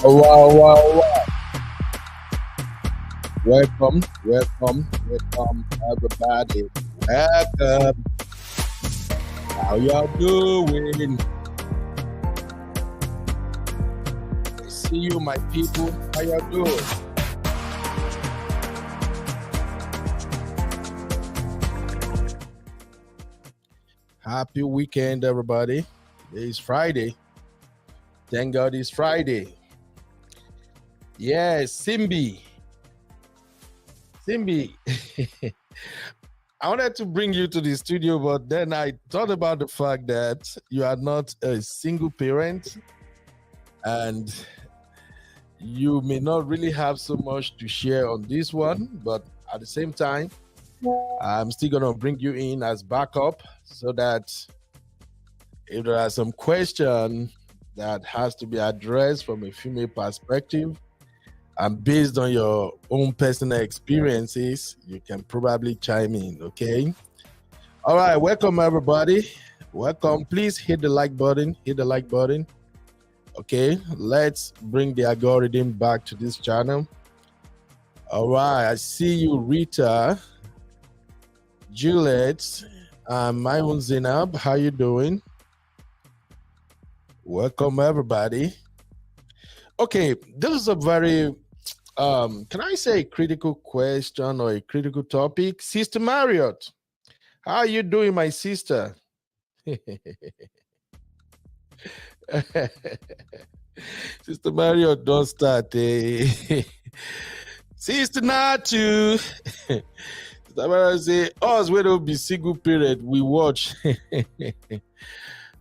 Oh, wow, wow, wow. Welcome, everybody. Welcome. How y'all doing? I see you, my people. How y'all doing? Happy weekend, everybody. Today is Friday. Thank God it's Friday. Yes, Simbi. I wanted to bring you to the studio, but then I thought about the fact that you are not a single parent and you may not really have so much to share on this one, but at the same time, I'm still going to bring you in as backup so that if there are some questions that has to be addressed from a female perspective, and based on your own personal experiences, you can probably chime in, okay? All right, welcome everybody. Welcome. Please hit the like button. Okay, let's bring the algorithm back to this channel. All right, I see you, Rita, Juliet, my own Zainab. How you doing? Welcome everybody. Okay, this is a very can I say a critical question or a critical topic? Sister Marriott, how are you doing, my sister? Sister Marriott, don't start. Sister Natu. Sister Marriott say, us we don't be single period, we watch.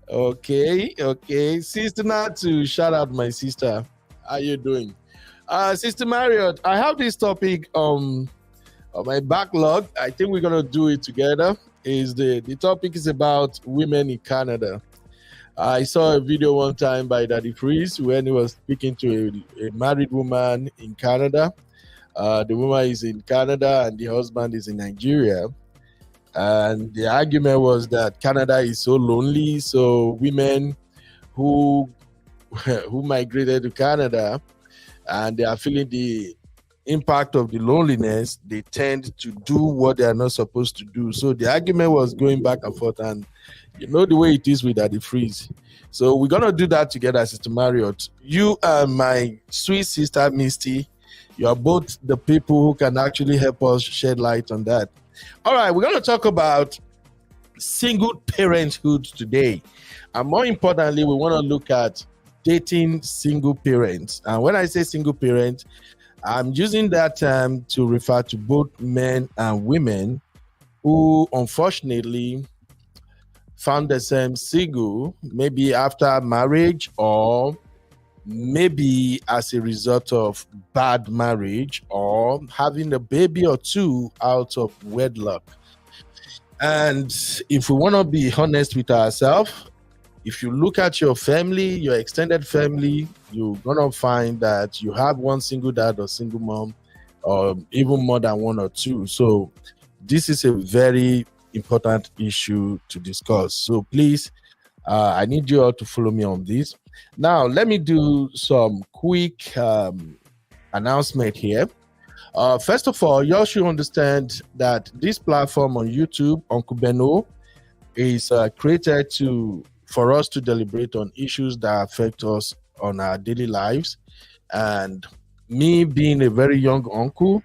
Okay. Sister Natu, shout out my sister. How you doing? Sister Marriott, I have this topic on my backlog. I think we're gonna do it together. The topic is about women in Canada. I saw a video one time by Daddy Freeze when he was speaking to a married woman in Canada. The woman is in Canada and the husband is in Nigeria. And the argument was that Canada is so lonely, so women who migrated to Canada and they are feeling the impact of the loneliness, they tend to do what they are not supposed to do. So the argument was going back and forth, and you know the way it is with Daddy Freeze. So we're gonna do that together, Sister Marriott. You and my sweet sister Misty, you are both the people who can actually help us shed light on that. All right, we're gonna talk about single parenthood today, and more importantly, we want to look at dating single parents. And when I say single parent, I'm using that term to refer to both men and women who unfortunately found themselves single, maybe after marriage or maybe as a result of bad marriage or having a baby or two out of wedlock. And if we want to be honest with ourselves, if you look at your family, your extended family, you're gonna find that you have one single dad or single mom, or even more than one or two. So this is a very important issue to discuss. So please, I need you all to follow me on this. Now, let me do some quick announcement here. First of all, y'all should understand that this platform on YouTube, Uncle Beno, is created for us to deliberate on issues that affect us on our daily lives. And me being a very young uncle,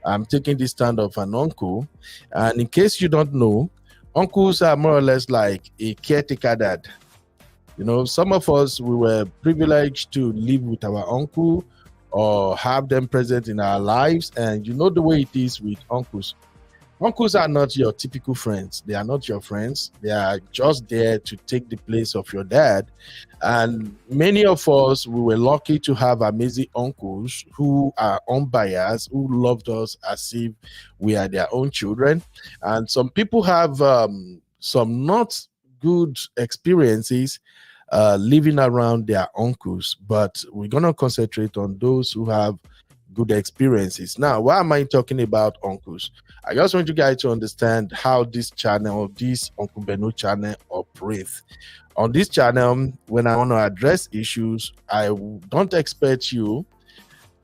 I'm taking the stand of an uncle. And in case you don't know, uncles are more or less like a caretaker dad. You know, some of us, we were privileged to live with our uncle or have them present in our lives. And you know the way it is with uncles. Uncles are not your typical friends. They are not your friends. They are just there to take the place of your dad. And many of us, we were lucky to have amazing uncles who are unbiased, who loved us as if we are their own children. And some people have some not good experiences living around their uncles, but we're going to concentrate on those who have good experiences. Now, why am I talking about uncles? I just want you guys to understand how this channel, this Uncle Beno channel operates. On this channel, when I want to address issues, don't expect you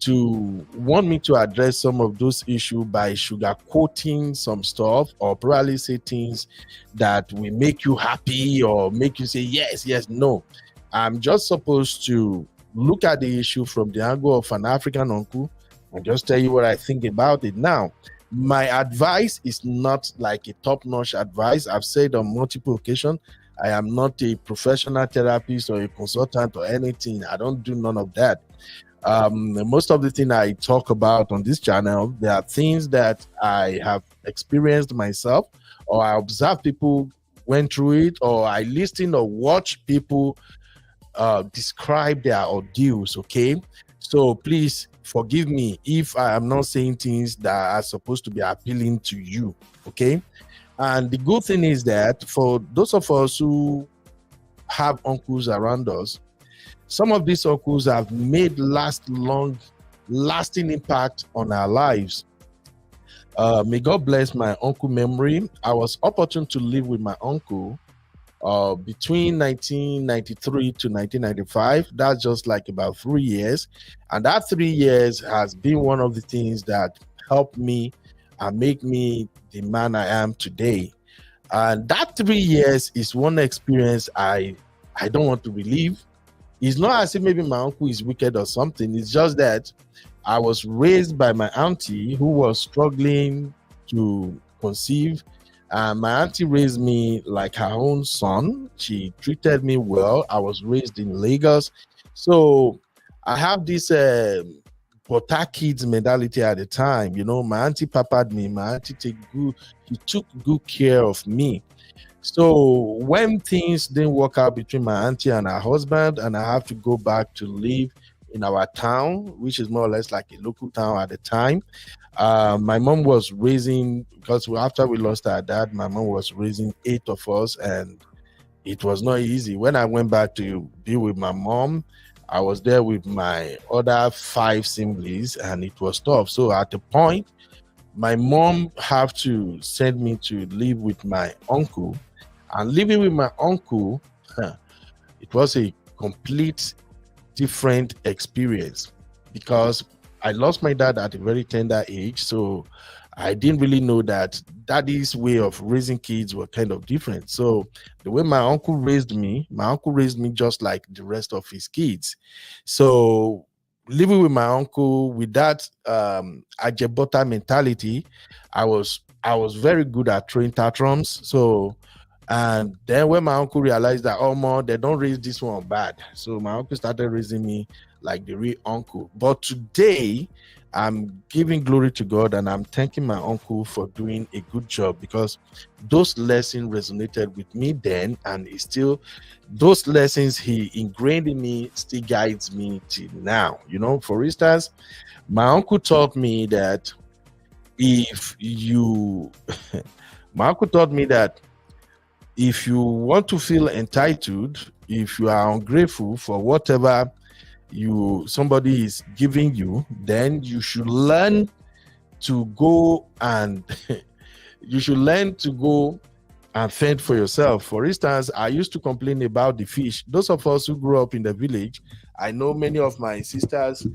to want me to address some of those issues by sugarcoating some stuff, or probably say things that will make you happy or make you say yes, yes. No, I'm just supposed to look at the issue from the angle of an African uncle and just tell you what I think about it. Now, my advice is not like a top-notch advice. I've said on multiple occasions, I am not a professional therapist or a consultant or anything. I don't do none of that. Most of the things I talk about on this channel, there are things that I have experienced myself, or I observe people went through it, or I listen or watch people describe their ordeals. Okay, so please forgive me if I am not saying things that are supposed to be appealing to you. Okay, and the good thing is that for those of us who have uncles around us, some of these uncles have made lasting impact on our lives. May God bless my uncle memory. I was opportune to live with my uncle between 1993 to 1995. That's just like about 3 years. And that 3 years has been one of the things that helped me and make me the man I am today. And that 3 years is one experience I don't want to relive. It's not as if maybe my uncle is wicked or something. It's just that I was raised by my auntie who was struggling to conceive. My auntie raised me like her own son. She treated me well. I was raised in Lagos. So I have this Pota kids mentality at the time. You know, my auntie papaed me. My auntie took good care of me. So when things didn't work out between my auntie and her husband, and I have to go back to live in our town, which is more or less like a local town at the time, my mom was raising, because after we lost our dad, my mom was raising 8 of us, and it was not easy. When I went back to be with my mom, I was there with my other 5 siblings, and it was tough. So at the point, my mom had to send me to live with my uncle. And living with my uncle, it was a complete different experience, because I lost my dad at a very tender age. So I didn't really know that daddy's way of raising kids were kind of different. So the way my uncle raised me just like the rest of his kids. So living with my uncle with that Ajebota mentality, I was very good at throwing tantrums. So, and then when my uncle realized that, oh man, they don't raise this one bad, so my uncle started raising me like the real uncle. But today, I'm giving glory to God, and I'm thanking my uncle for doing a good job, because those lessons resonated with me then, and it's still, those lessons he ingrained in me still guides me till now. You know, for instance, my uncle taught me that my uncle taught me that if you want to feel entitled, if you are ungrateful for whatever somebody is giving you, then you should learn to go and fend for yourself. For instance, I used to complain about the fish. Those of us who grew up in the village, I know many of my sisters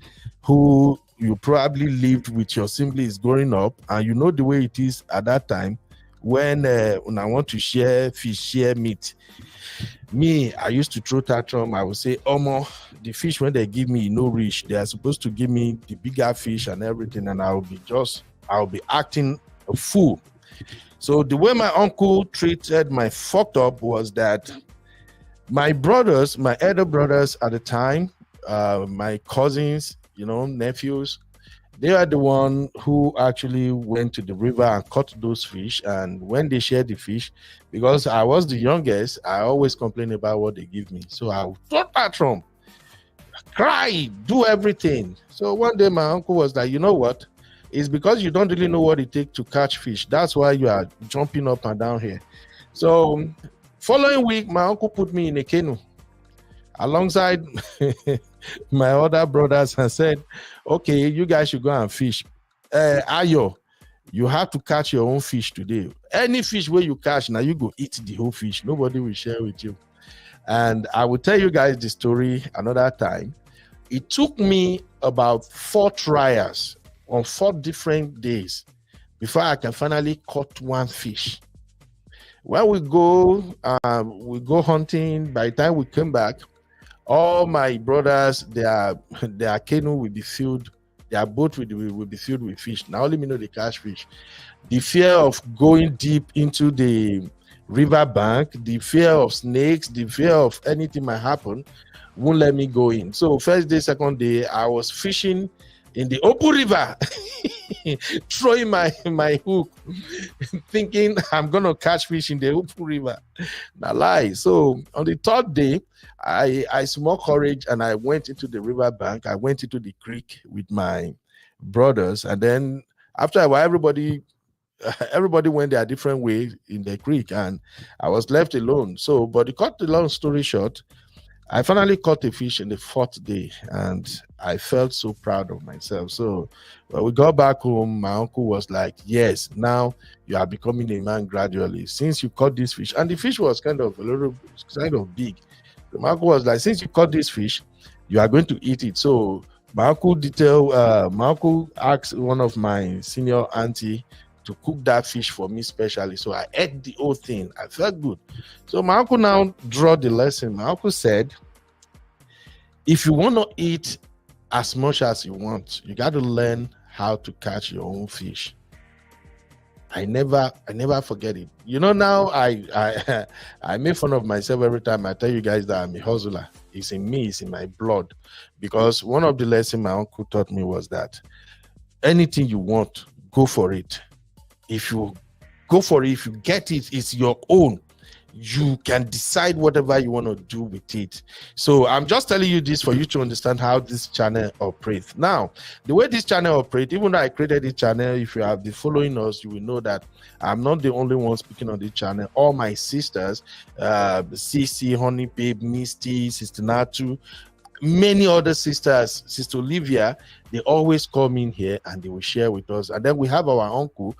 who you probably lived with your siblings growing up, and you know the way it is at that time when I want to share fish, share meat. Me, I used to throw tantrum. I would say, "Omo, the fish when they give me no reach. They are supposed to give me the bigger fish and everything," and I'll be acting a fool. So the way my uncle treated my fucked up was that my brothers, my elder brothers at the time, my cousins, nephews, they are the one who actually went to the river and caught those fish. And when they shared the fish, because I was the youngest, I always complain about what they give me. So I would throw tantrum, cry, do everything. So one day my uncle was like, you know what? It's because you don't really know what it takes to catch fish. That's why you are jumping up and down here. So following week, my uncle put me in a canoe alongside my other brothers and said, okay, you guys should go and fish. Ayo, you have to catch your own fish today. Any fish where you catch, now you go eat the whole fish. Nobody will share with you. And I will tell you guys the story another time. It took me about 4 trials on 4 different days before I can finally caught one fish. When we go hunting. By the time we came back, all my brothers, their canoe will be filled, their boat will be filled with fish. Now only me know they catch fish. The fear of going deep into the river bank, the fear of snakes, the fear of anything might happen won't let me go in. So first day, second day, I was fishing in the open river, throwing my hook, thinking I'm gonna catch fish in the open river. Now lie. So on the third day, I smoked courage and I went into the river bank. I went into the creek with my brothers, and then after a while, everybody went their different way in the creek, and I was left alone. So, but to cut the long story short, I finally caught a fish in the 4th day, and I felt so proud of myself. So when we got back home, my uncle was like, yes, now you are becoming a man gradually since you caught this fish. And the fish was kind of big. So my uncle was like, since you caught this fish, you are going to eat it. So my uncle asked one of my senior auntie to cook that fish for me specially. So I ate the whole thing. I felt good. So my uncle now drew the lesson. My uncle said, if you want to eat as much as you want, you got to learn how to catch your own fish. I never forget it. You know, now I make fun of myself every time I tell you guys that I'm a hustler. It's in me, it's in my blood. Because one of the lessons my uncle taught me was that anything you want, go for it. If you go for it, if you get it, it's your own. You can decide whatever you want to do with it. So I'm just telling you this for you to understand how this channel operates. Now, the way this channel operates, even though I created this channel, if you have been following us, you will know that I'm not the only one speaking on this channel. All my sisters, CC, Honey Babe, Misty, Sister Natu, many other sisters, Sister Olivia, they always come in here and they will share with us. And then we have our Uncle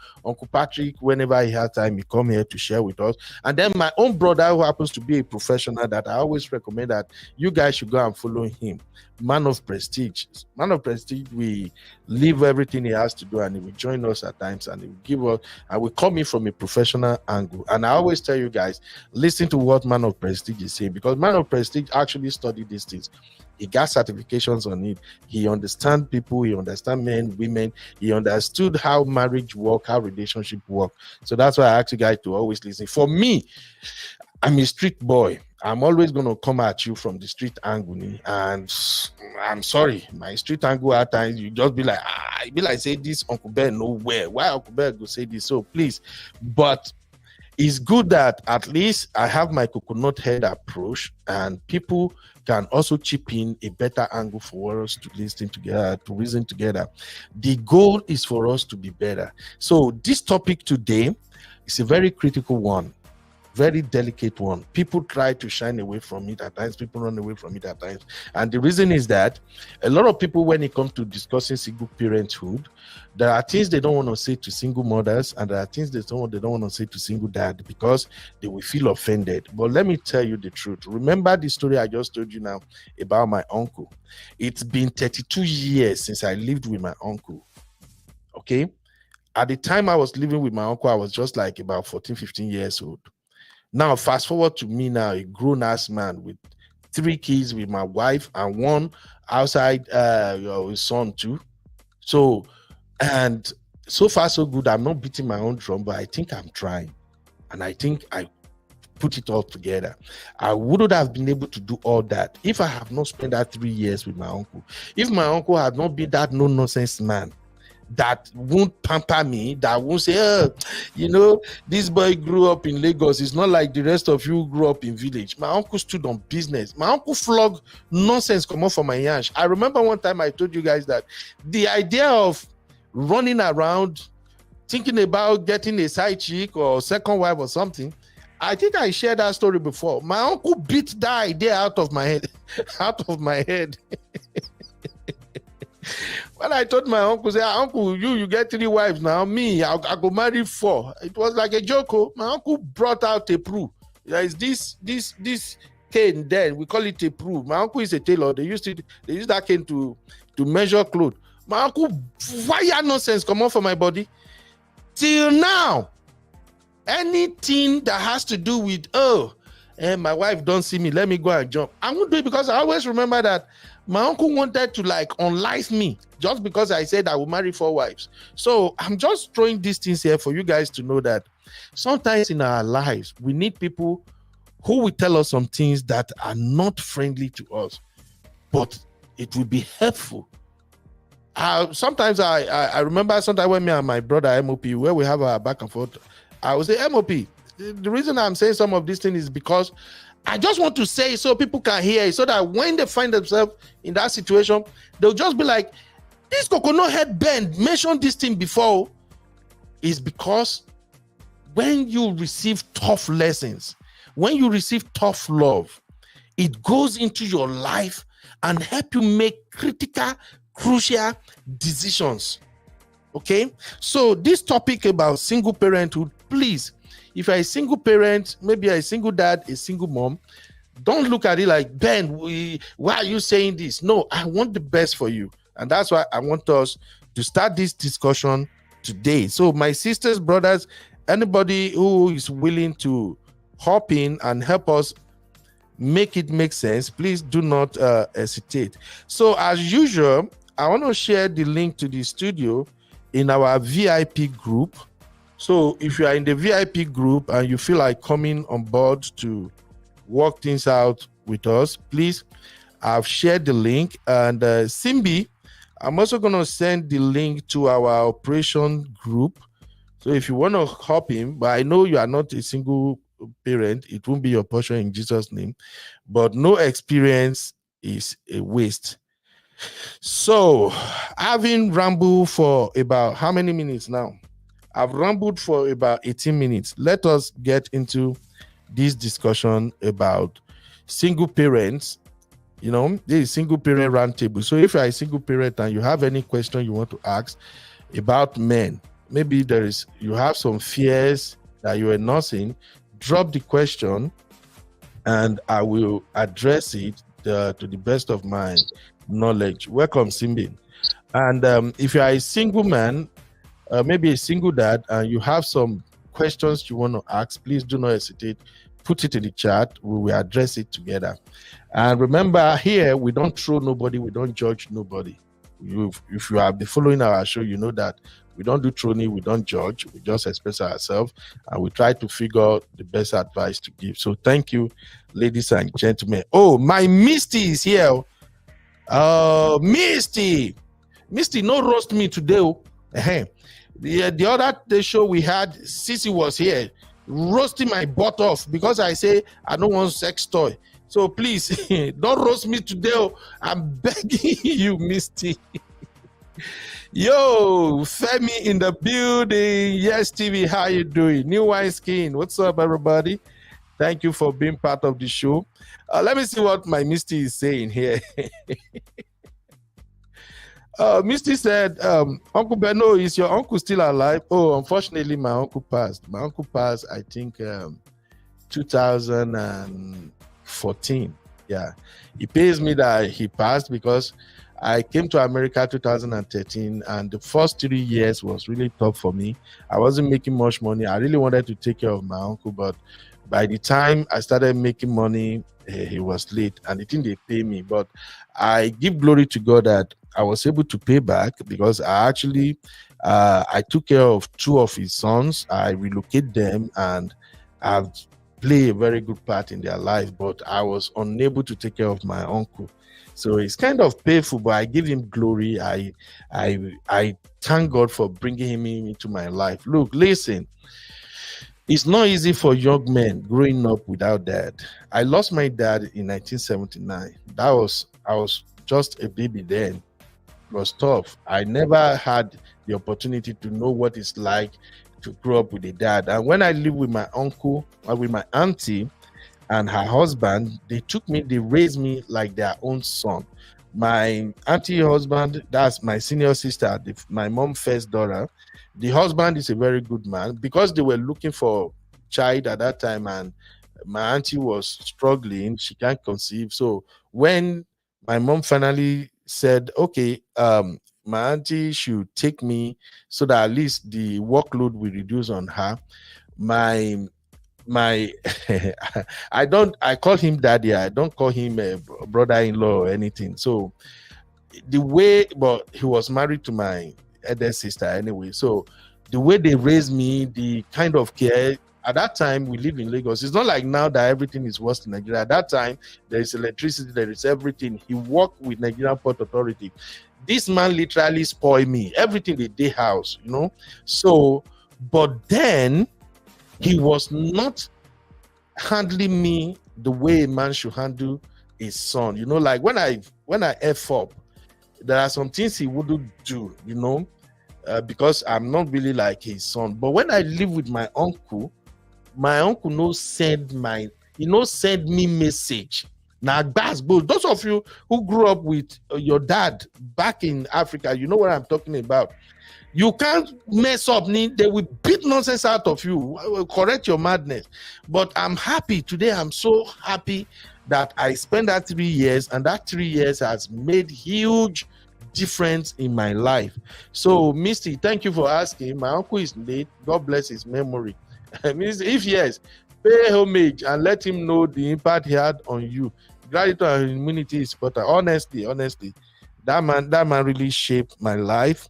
Patrick. Whenever he has time, he come here to share with us. And then my own brother, who happens to be a professional, that I always recommend that you guys should go and follow him. Man of Prestige. Man of Prestige, we leave everything he has to do and he will join us at times and he will give us, and we come in from a professional angle. And I always tell you guys, listen to what Man of Prestige is saying, because Man of Prestige actually studied these things. He got certifications on it. He understands people. He understands men, women. He understood how marriage work, how relationship work. So that's why I ask you guys to always listen. For me, I'm a street boy. I'm always going to come at you from the street angle. And I'm sorry, my street angle at times, you just be like, I be like, say this, Uncle Bear nowhere. Why Uncle Bear go say this? So please, but it's good that at least I have my coconut head approach and people can also chip in a better angle for us to listen together, to reason together. The goal is for us to be better. So this topic today is a very critical one, very delicate one. People try to shine away from it at times, people run away from it at times. And the reason is that a lot of people, when it comes to discussing single parenthood, there are things they don't want to say to single mothers, and there are things they don't want to say to single dad because they will feel offended. But let me tell you the truth. Remember the story I just told you now about my uncle. It's been 32 years since I lived with my uncle. Okay? At the time I was living with my uncle, I was just like about 14, 15 years old. Now, fast forward to me now, a grown-ass man with 3 kids with my wife and 1 outside his son too. So, and so far so good. I'm not beating my own drum, but I think I'm trying. And I think I put it all together. I wouldn't have been able to do all that if I have not spent that 3 years with my uncle. If my uncle had not been that no-nonsense man that won't pamper me, that won't say, oh, you know, this boy grew up in Lagos. It's not like the rest of you grew up in village. My uncle stood on business. My uncle flogged nonsense come up from my yansh. I remember one time I told you guys that the idea of running around thinking about getting a side chick or second wife or something, I think I shared that story before. My uncle beat that idea out of my head. Out of my head. When I told my uncle, say, Uncle, you get 3 wives now. Me, I go marry 4. It was like a joke. My uncle brought out a proof. There is this cane then. We call it a proof. My uncle is a tailor. They use that cane to measure clothes. My uncle fire nonsense come on for my body. Till now, anything that has to do with my wife don't see me, let me go and jump, I won't do it, because I always remember that my uncle wanted to like unlife me just because I said I will marry 4 wives. So I'm just throwing these things here for you guys to know that sometimes in our lives we need people who will tell us some things that are not friendly to us, but it will be helpful. Sometimes I remember sometimes when me and my brother MOP, where we have our back and forth, I would say, MOP, the reason I'm saying some of these things is because I just want to say it so people can hear it, so that when they find themselves in that situation, they'll just be like, this coconut head bend mentioned this thing before. Is because when you receive tough lessons, when you receive tough love, it goes into your life and help you make critical, crucial decisions. Okay, so this topic about single parenthood, please, if you're a single parent, maybe you're a single dad, a single mom, don't look at it like, Ben, why are you saying this? No, I want the best for you. And that's why I want us to start this discussion today. So my sisters, brothers, anybody who is willing to hop in and help us make it make sense, please do not hesitate. So as usual, I want to share the link to the studio in our VIP group. So if you are in the VIP group and you feel like coming on board to work things out with us, please, I've shared the link. And Simbi, I'm also going to send the link to our operation group. So if you want to hop in, but I know you are not a single parent, it won't be your portion in Jesus' name. But no experience is a waste. So having rambled for about how many minutes now? I've rambled for about 18 minutes. Let us get into this discussion about single parents. You know, this is single parent roundtable. So if you're a single parent and you have any question you want to ask about men, maybe you have some fears that you are nursing, drop the question and I will address it to the best of my knowledge. Welcome, Simbi. And if you are a single man, maybe a single dad, and you have some questions you want to ask, please do not hesitate. Put it in the chat. We will address it together. And remember, here, we don't throw nobody. We don't judge nobody. If you have been following our show, you know that we don't do throwing, we don't judge. We just express ourselves, and we try to figure out the best advice to give. So thank you, ladies and gentlemen. Oh, my Misty is here. Misty, no roast me today. The other show we had, Sissy was here roasting my butt off because I say I don't want sex toy. So please don't roast me today. I'm begging you, Misty. Yo, Femi in the building. Yes, TV, how you doing? New Wine Skin. What's up, everybody? Thank you for being part of the show. Let me see what my Misty is saying here. Misty said, Uncle Beno, is your uncle still alive? Oh, unfortunately, my uncle passed. My uncle passed, I think, 2014. Yeah. It pains me that he passed because I came to America 2013, and the first 3 years was really tough for me. I wasn't making much money. I really wanted to take care of my uncle, but by the time I started making money, he was late, and they didn't pay me. But I give glory to God that I was able to pay back because I actually I took care of 2 of his sons. I relocated them, and I've played a very good part in their life, but I was unable to take care of my uncle. So it's kind of painful, but I give him glory. I thank God for bringing him into my life. Look, listen, it's not easy for young men growing up without dad. I lost my dad in 1979. I was just a baby then. It was tough. I never had the opportunity to know what it's like to grow up with a dad. And when I lived with my uncle or with my auntie and her husband, they raised me like their own son. My auntie husband, that's my senior sister, my mom's first daughter. The husband is a very good man because they were looking for child at that time, and My auntie was struggling; she can't conceive. So when my mom finally said, "Okay, my auntie should take me so that at least the workload will reduce on her," my my I call him daddy. I don't call him a brother-in-law or anything. So the way, but he was married to my elder sister anyway. So the way they raised me, the kind of care, at that time we live in Lagos. It's not like now that everything is worse in Nigeria. At that time, there is electricity, there is everything. He worked with Nigerian Port Authority. This man literally spoiled me. Everything the day house, you know. So, but then he was not handling me the way a man should handle his son. You know, like when I F up, there are some things he wouldn't do, you know, because I'm not really like his son. But when I live with my uncle no send send me message. Now, those of you who grew up with your dad back in Africa, you know what I'm talking about. You can't mess up. They will beat nonsense out of you. Will correct your madness. But I'm happy today. I'm so happy that I spent that 3 years, and that 3 years has made huge difference in my life. So, Misty, thank you for asking. My uncle is late. God bless his memory. If yes, pay homage and let him know the impact he had on you. Gratitude and humility is important. Honestly, that man really shaped my life.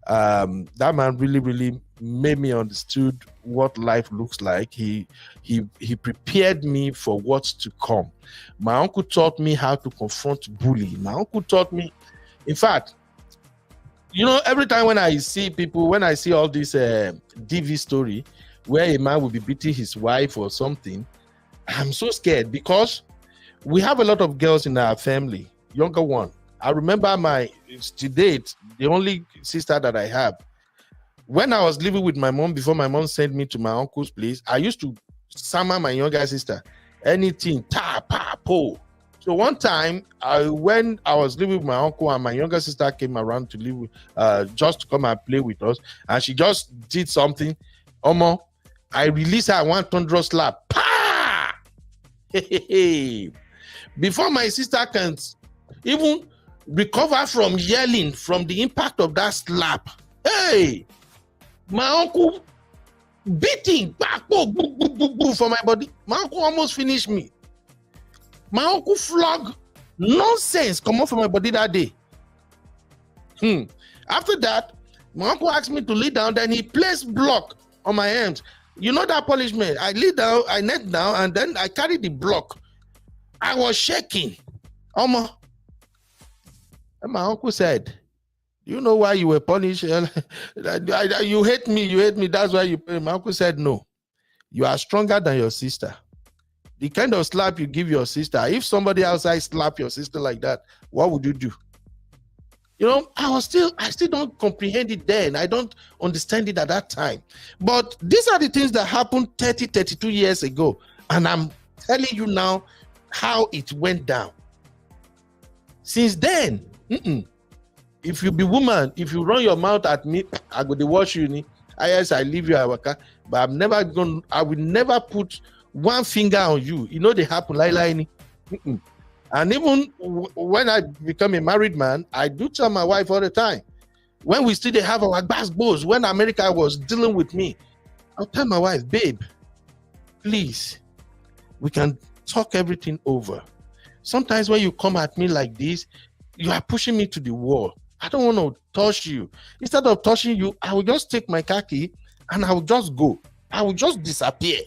That man really made me understood what life looks like. He prepared me for what's to come. My uncle taught me how to confront bully. My uncle taught me, in fact, you know, every time when I see all this DV story where a man will be beating his wife or something, I'm so scared because we have a lot of girls in our family, younger one. I remember to date, the only sister that I have. When I was living with my mom, before my mom sent me to my uncle's place, I used to summon my younger sister. Anything, ta, pa, po. So one time, when I was living with my uncle and my younger sister came around to live with, just to come and play with us, and she just did something. Omo, I released her one thunderous slap. Pa! Before my sister can even recover from yelling from the impact of that slap, hey, my uncle beating back for my body. My uncle almost finished me. My uncle flogged nonsense come off from my body that day. After that, my uncle asked me to lay down, then he placed block on my hands. You know that punishment? I lay down, I knelt down, and then I carried the block. I was shaking. And my uncle said, "You know why you were punished? You hate me, that's why you pay." My uncle said, "No, you are stronger than your sister. The kind of slap you give your sister, if somebody outside slap your sister like that, what would you do?" You know, I still don't comprehend it then. I don't understand it at that time. But these are the things that happened 32 years ago. And I'm telling you now how it went down. Since then, if you be woman, if you run your mouth at me, I go to watch you. Yes, I leave you, but I will never put one finger on you. You know, they happen like. And even when I become a married man, I do tell my wife all the time, when we still have our basketballs, when America was dealing with me, I'll tell my wife, "Babe, please, we can talk everything over. Sometimes when you come at me like this, you are pushing me to the wall. I don't want to touch you. Instead of touching you, I will just take my car key and I will just go. I will just disappear.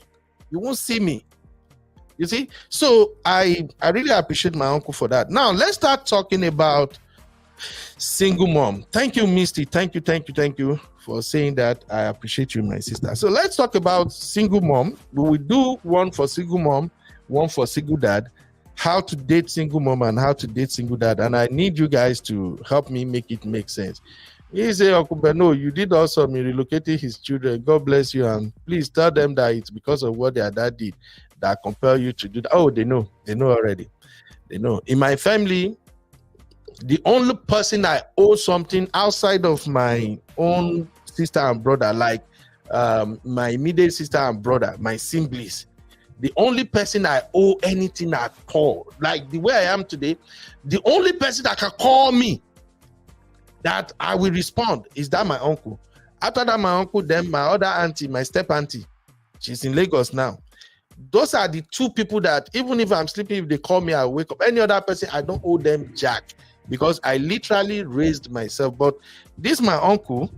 You won't see me." You see? So I really appreciate my uncle for that. Now, let's start talking about single mom. Thank you, Misty. Thank you for saying that. I appreciate you, my sister. So let's talk about single mom. We will do one for single mom, one for single dad, how to date single mom and how to date single dad. And I need you guys to help me make it make sense. He say, "Uncle Beno, you did awesome in relocating his children. God bless you. And please tell them that it's because of what their dad did that compel you to do that." Oh, they know already. They know. In my family, the only person I owe something outside of my own sister and brother, like my immediate sister and brother, my siblings, The only person I owe anything at all, like the way I am today, the only person that can call me that I will respond is that my uncle. After that, my uncle, then my other auntie, my step auntie, she's in Lagos now. Those are the two people that even if I'm sleeping, if they call me, I wake up. Any other person, I don't owe them jack because I literally raised myself. But this my uncle.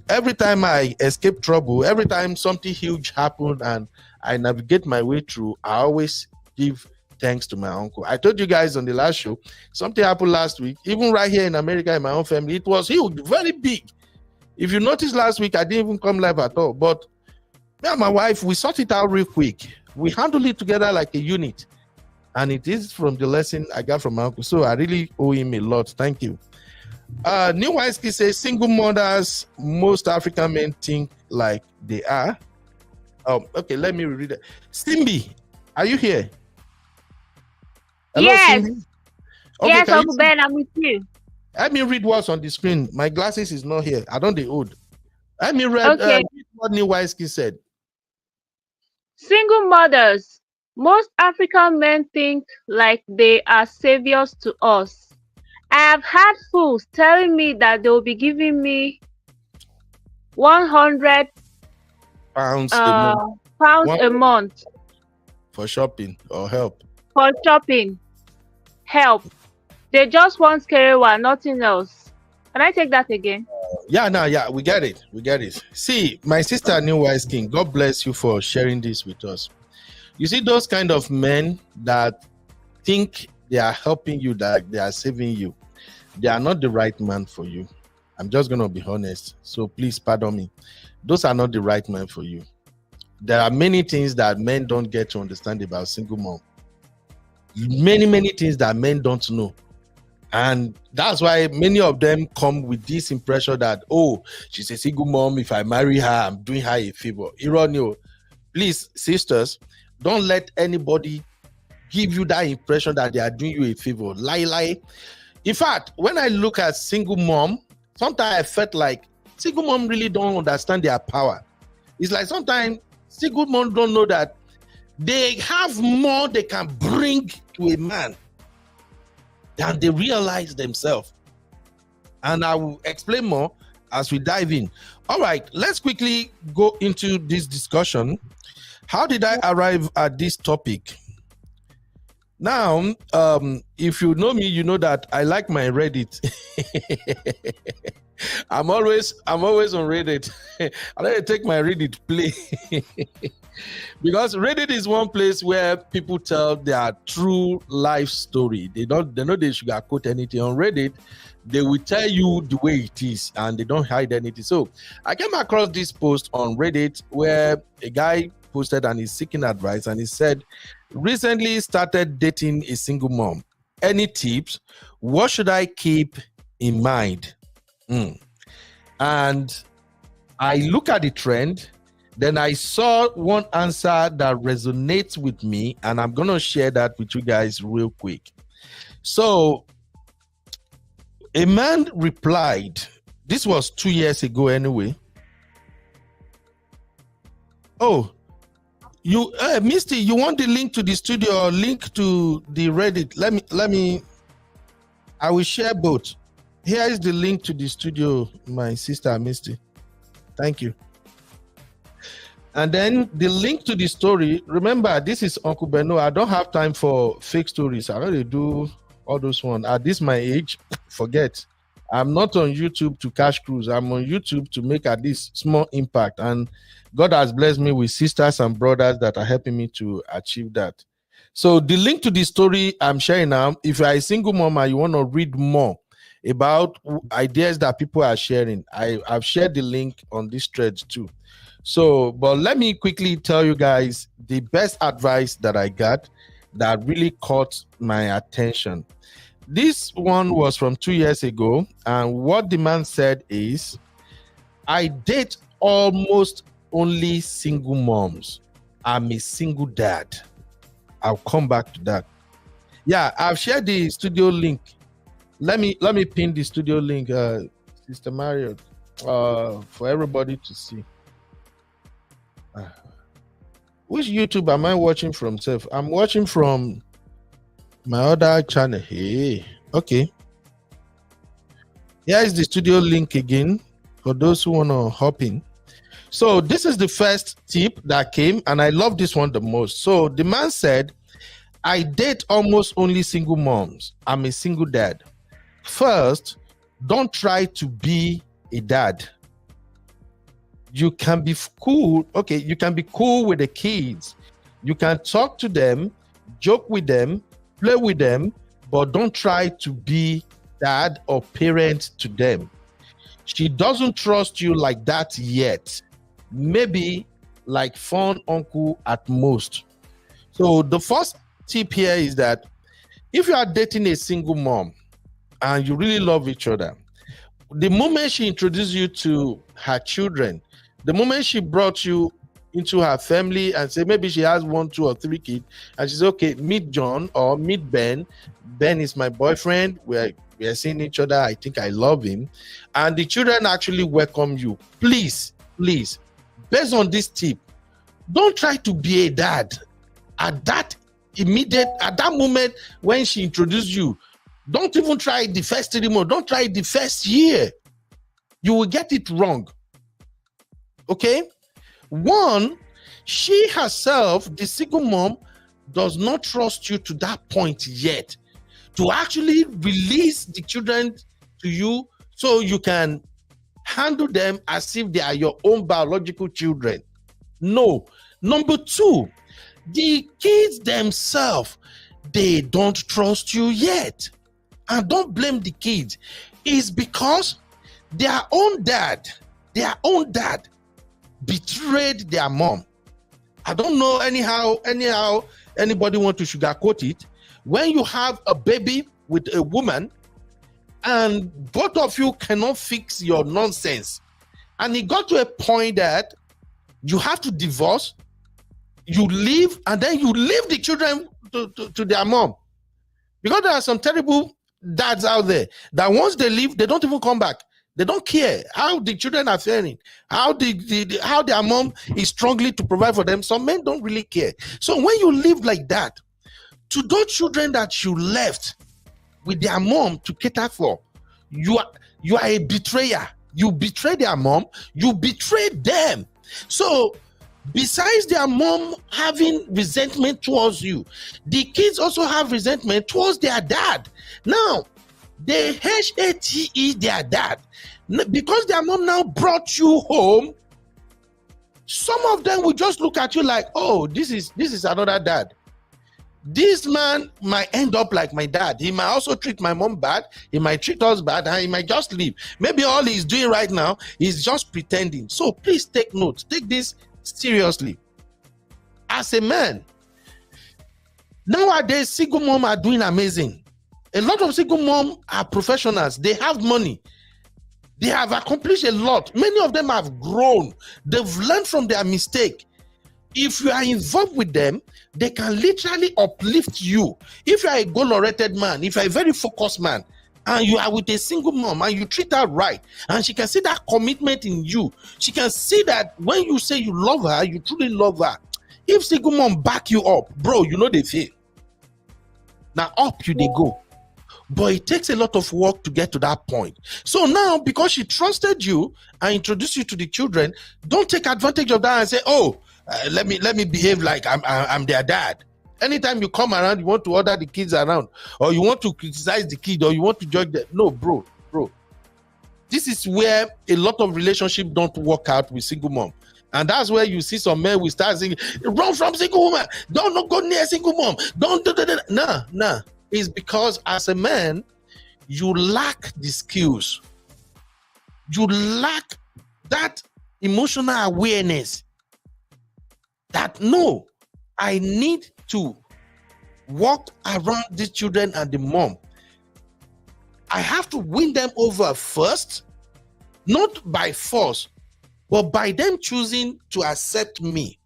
Every time I escape trouble, every time something huge happened and I navigate my way through, I always give thanks to my uncle. I told you guys on the last show, something happened last week, even right here in America, in my own family, it was huge, very big. If you noticed last week, I didn't even come live at all. But me and my wife, we sort it out real quick. We handle it together like a unit. And it is from the lesson I got from my uncle. So I really owe him a lot. Thank you. New Wisky says single mothers, most African men think like they are. Okay, let me read it. Simbi, are you here? Hello, yes. Simbi? Okay, yes, Uncle Ben, I'm with you. Let me read what's on the screen. My glasses is not here. I don't the old. Let me read what New Wisky said. Single mothers, most African men think like they are saviors to us. I have had fools telling me that they will be giving me 100 pounds a month for shopping or help. For shopping, help. They just want Skerewa, nothing else. Can I take that again? Yeah, we get it. We get it. See, my sister New Wise King, God bless you for sharing this with us. You see those kind of men that think they are helping you, that they are saving you. They are not the right man for you. I'm just going to be honest. So please pardon me. Those are not the right man for you. There are many things that men don't get to understand about single mom. Many things that men don't know. And that's why many of them come with this impression that, oh, she's a single mom. If I marry her, I'm doing her a favor. Ironio, please, sisters, don't let anybody give you that impression that they are doing you a favor. Lie. In fact, when I look at single mom, sometimes I felt like single mom really don't understand their power. It's like sometimes single mom don't know that they have more they can bring to a man than they realize themselves. And I will explain more as we dive in. All right, let's quickly go into this discussion. How did I arrive at this topic? Now, if you know me, you know that I like my Reddit. I'm always on Reddit. I like to take my Reddit play. Because Reddit is one place where people tell their true life story. They know they sugarcoat anything. On Reddit, they will tell you the way it is and they don't hide anything. So I came across this post on Reddit where a guy posted and he's seeking advice, and he said, recently started dating a single mom. Any tips? What should I keep in mind? And I look at the trend, then I saw one answer that resonates with me, and I'm going to share that with you guys real quick. So a man replied, this was 2 years ago anyway. Oh, you Misty, you want the link to the studio or link to the Reddit? Let me I will share both. Here is the link to the studio, my sister Misty. Thank you. And then the link to the story. Remember, this is Uncle Beno. I don't have time for fake stories. I already do all those ones. At this my age, forget. I'm not on YouTube to cash cruise. I'm on YouTube to make at least small impact. And God has blessed me with sisters and brothers that are helping me to achieve that. So the link to the story I'm sharing now, if you're a single mom and you want to read more about ideas that people are sharing, I've shared the link on this thread too. So, but let me quickly tell you guys the best advice that I got that really caught my attention. This one was from 2 years ago, and what the man said is, I date almost only single moms. I'm a single dad. I'll come back to that. Yeah, I've shared the studio link. Let me pin the studio link, Sister Marriott, for everybody to see. Which YouTube am I watching from, self? I'm watching from my other channel. Hey, okay. Here is the studio link again for those who want to hop in. So this is the first tip that came, and I love this one the most. So the man said, I date almost only single moms. I'm a single dad. First, don't try to be a dad. You can be cool. Okay, you can be cool with the kids. You can talk to them, joke with them, play with them, but don't try to be dad or parent to them. She doesn't trust you like that yet. Maybe like fun uncle at most. So the first tip here is that if you are dating a single mom and you really love each other, the moment she introduced you to her children, the moment she brought you into her family and say maybe she has 1, 2, or 3 kids, and she says, okay, meet John or meet Ben. Ben is my boyfriend. We are seeing each other. I think I love him. And the children actually welcome you. Please, based on this tip, don't try to be a dad at that moment when she introduced you. Don't even try it the first 3 months. Don't try it the first year. You will get it wrong. Okay? 1, she herself, the single mom, does not trust you to that point yet to actually release the children to you so you can handle them as if they are your own biological children. No. Number 2, the kids themselves, they don't trust you yet. And don't blame the kids. It's because their own dad betrayed their mom. I don't know anyhow anybody want to sugarcoat it. When you have a baby with a woman and both of you cannot fix your nonsense, and it got to a point that you have to divorce, you leave, and then you leave the children to their mom. Because there are some terrible dads out there that once they leave, they don't even come back. They don't care how the children are faring, how their mom is struggling to provide for them. Some men don't really care. So when you live like that, to those children that you left with their mom to cater for, you are a betrayer. You betray their mom, you betray them. So besides their mom having resentment towards you, the kids also have resentment towards their dad. Now, they hate their dad because their mom now brought you home. Some of them will just look at you like, oh, this is another dad. This man might end up like my dad. He might also treat my mom bad. He might treat us bad, and he might just leave. Maybe all he's doing right now is just pretending. So please take note. Take this seriously. As a man, nowadays single moms are doing amazing. A lot of single moms are professionals. They have money. They have accomplished a lot. Many of them have grown. They've learned from their mistake. If you are involved with them, they can literally uplift you. If you are a goal-oriented man, if you are a very focused man, and you are with a single mom and you treat her right, and she can see that commitment in you, she can see that when you say you love her, you truly love her. If single mom back you up, bro, you know they fail. Now up you they go. But it takes a lot of work to get to that point. So now, because she trusted you and introduced you to the children, don't take advantage of that and say, oh, let me behave like I'm their dad. Anytime you come around, you want to order the kids around, or you want to criticize the kid, or you want to judge them. No, bro. This is where a lot of relationships don't work out with single mom. And that's where you see some men will start saying, run from single woman. Don't go near single mom. Don't do that. Nah. It's because as a man, you lack the skills. You lack that emotional awareness that, no, I need to walk around the children and the mom. I have to win them over first, not by force, but by them choosing to accept me.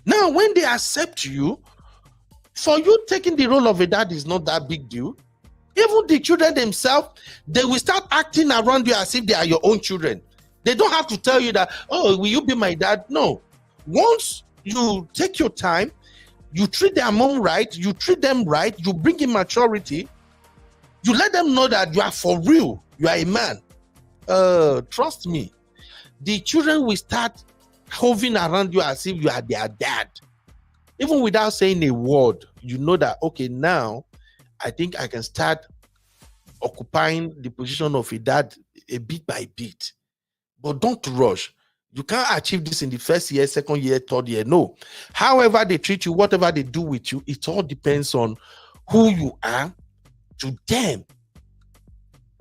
Now, when they accept you, for you taking the role of a dad is not that big deal. Even the children themselves, they will start acting around you as if they are your own children. They don't have to tell you that, oh, will you be my dad? No. Once you take your time, you treat their mom right, you treat them right, you bring in maturity, you let them know that you are for real, you are a man. Trust me, the children will start hovering around you as if you are their dad. Even without saying a word, you know that, okay, now I think I can start occupying the position of a dad a bit by bit. But don't rush. You can't achieve this in the first year, second year, third year. No. However they treat you, whatever they do with you, it all depends on who you are to them,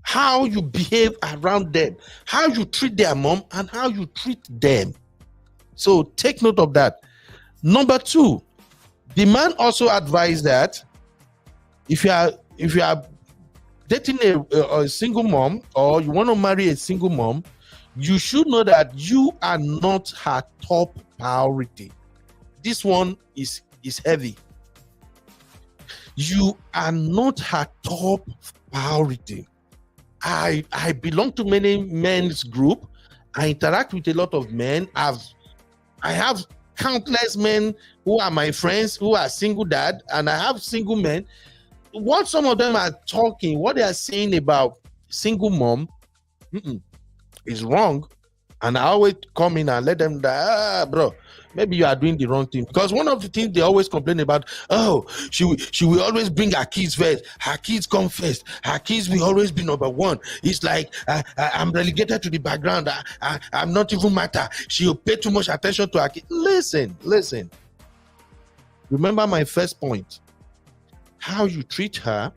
how you behave around them, how you treat their mom, and how you treat them. So take note of that. Number 2, the man also advised that if you are dating a single mom, or you want to marry a single mom, you should know that you are not her top priority. This one is heavy. You are not her top priority. I belong to many men's group. I interact with a lot of men. I have countless men who are my friends, who are single dad, and I have single men. What some of them are talking, what they are saying about single mom is wrong. And I always come in and let them bro, maybe you are doing the wrong thing. Because one of the things they always complain about, she will always bring her kids first. Her kids come first. Her kids will always be number one. It's like I'm relegated to the background. I'm not even matter. She'll pay too much attention to her kids. Listen. Remember my first point. How you treat her,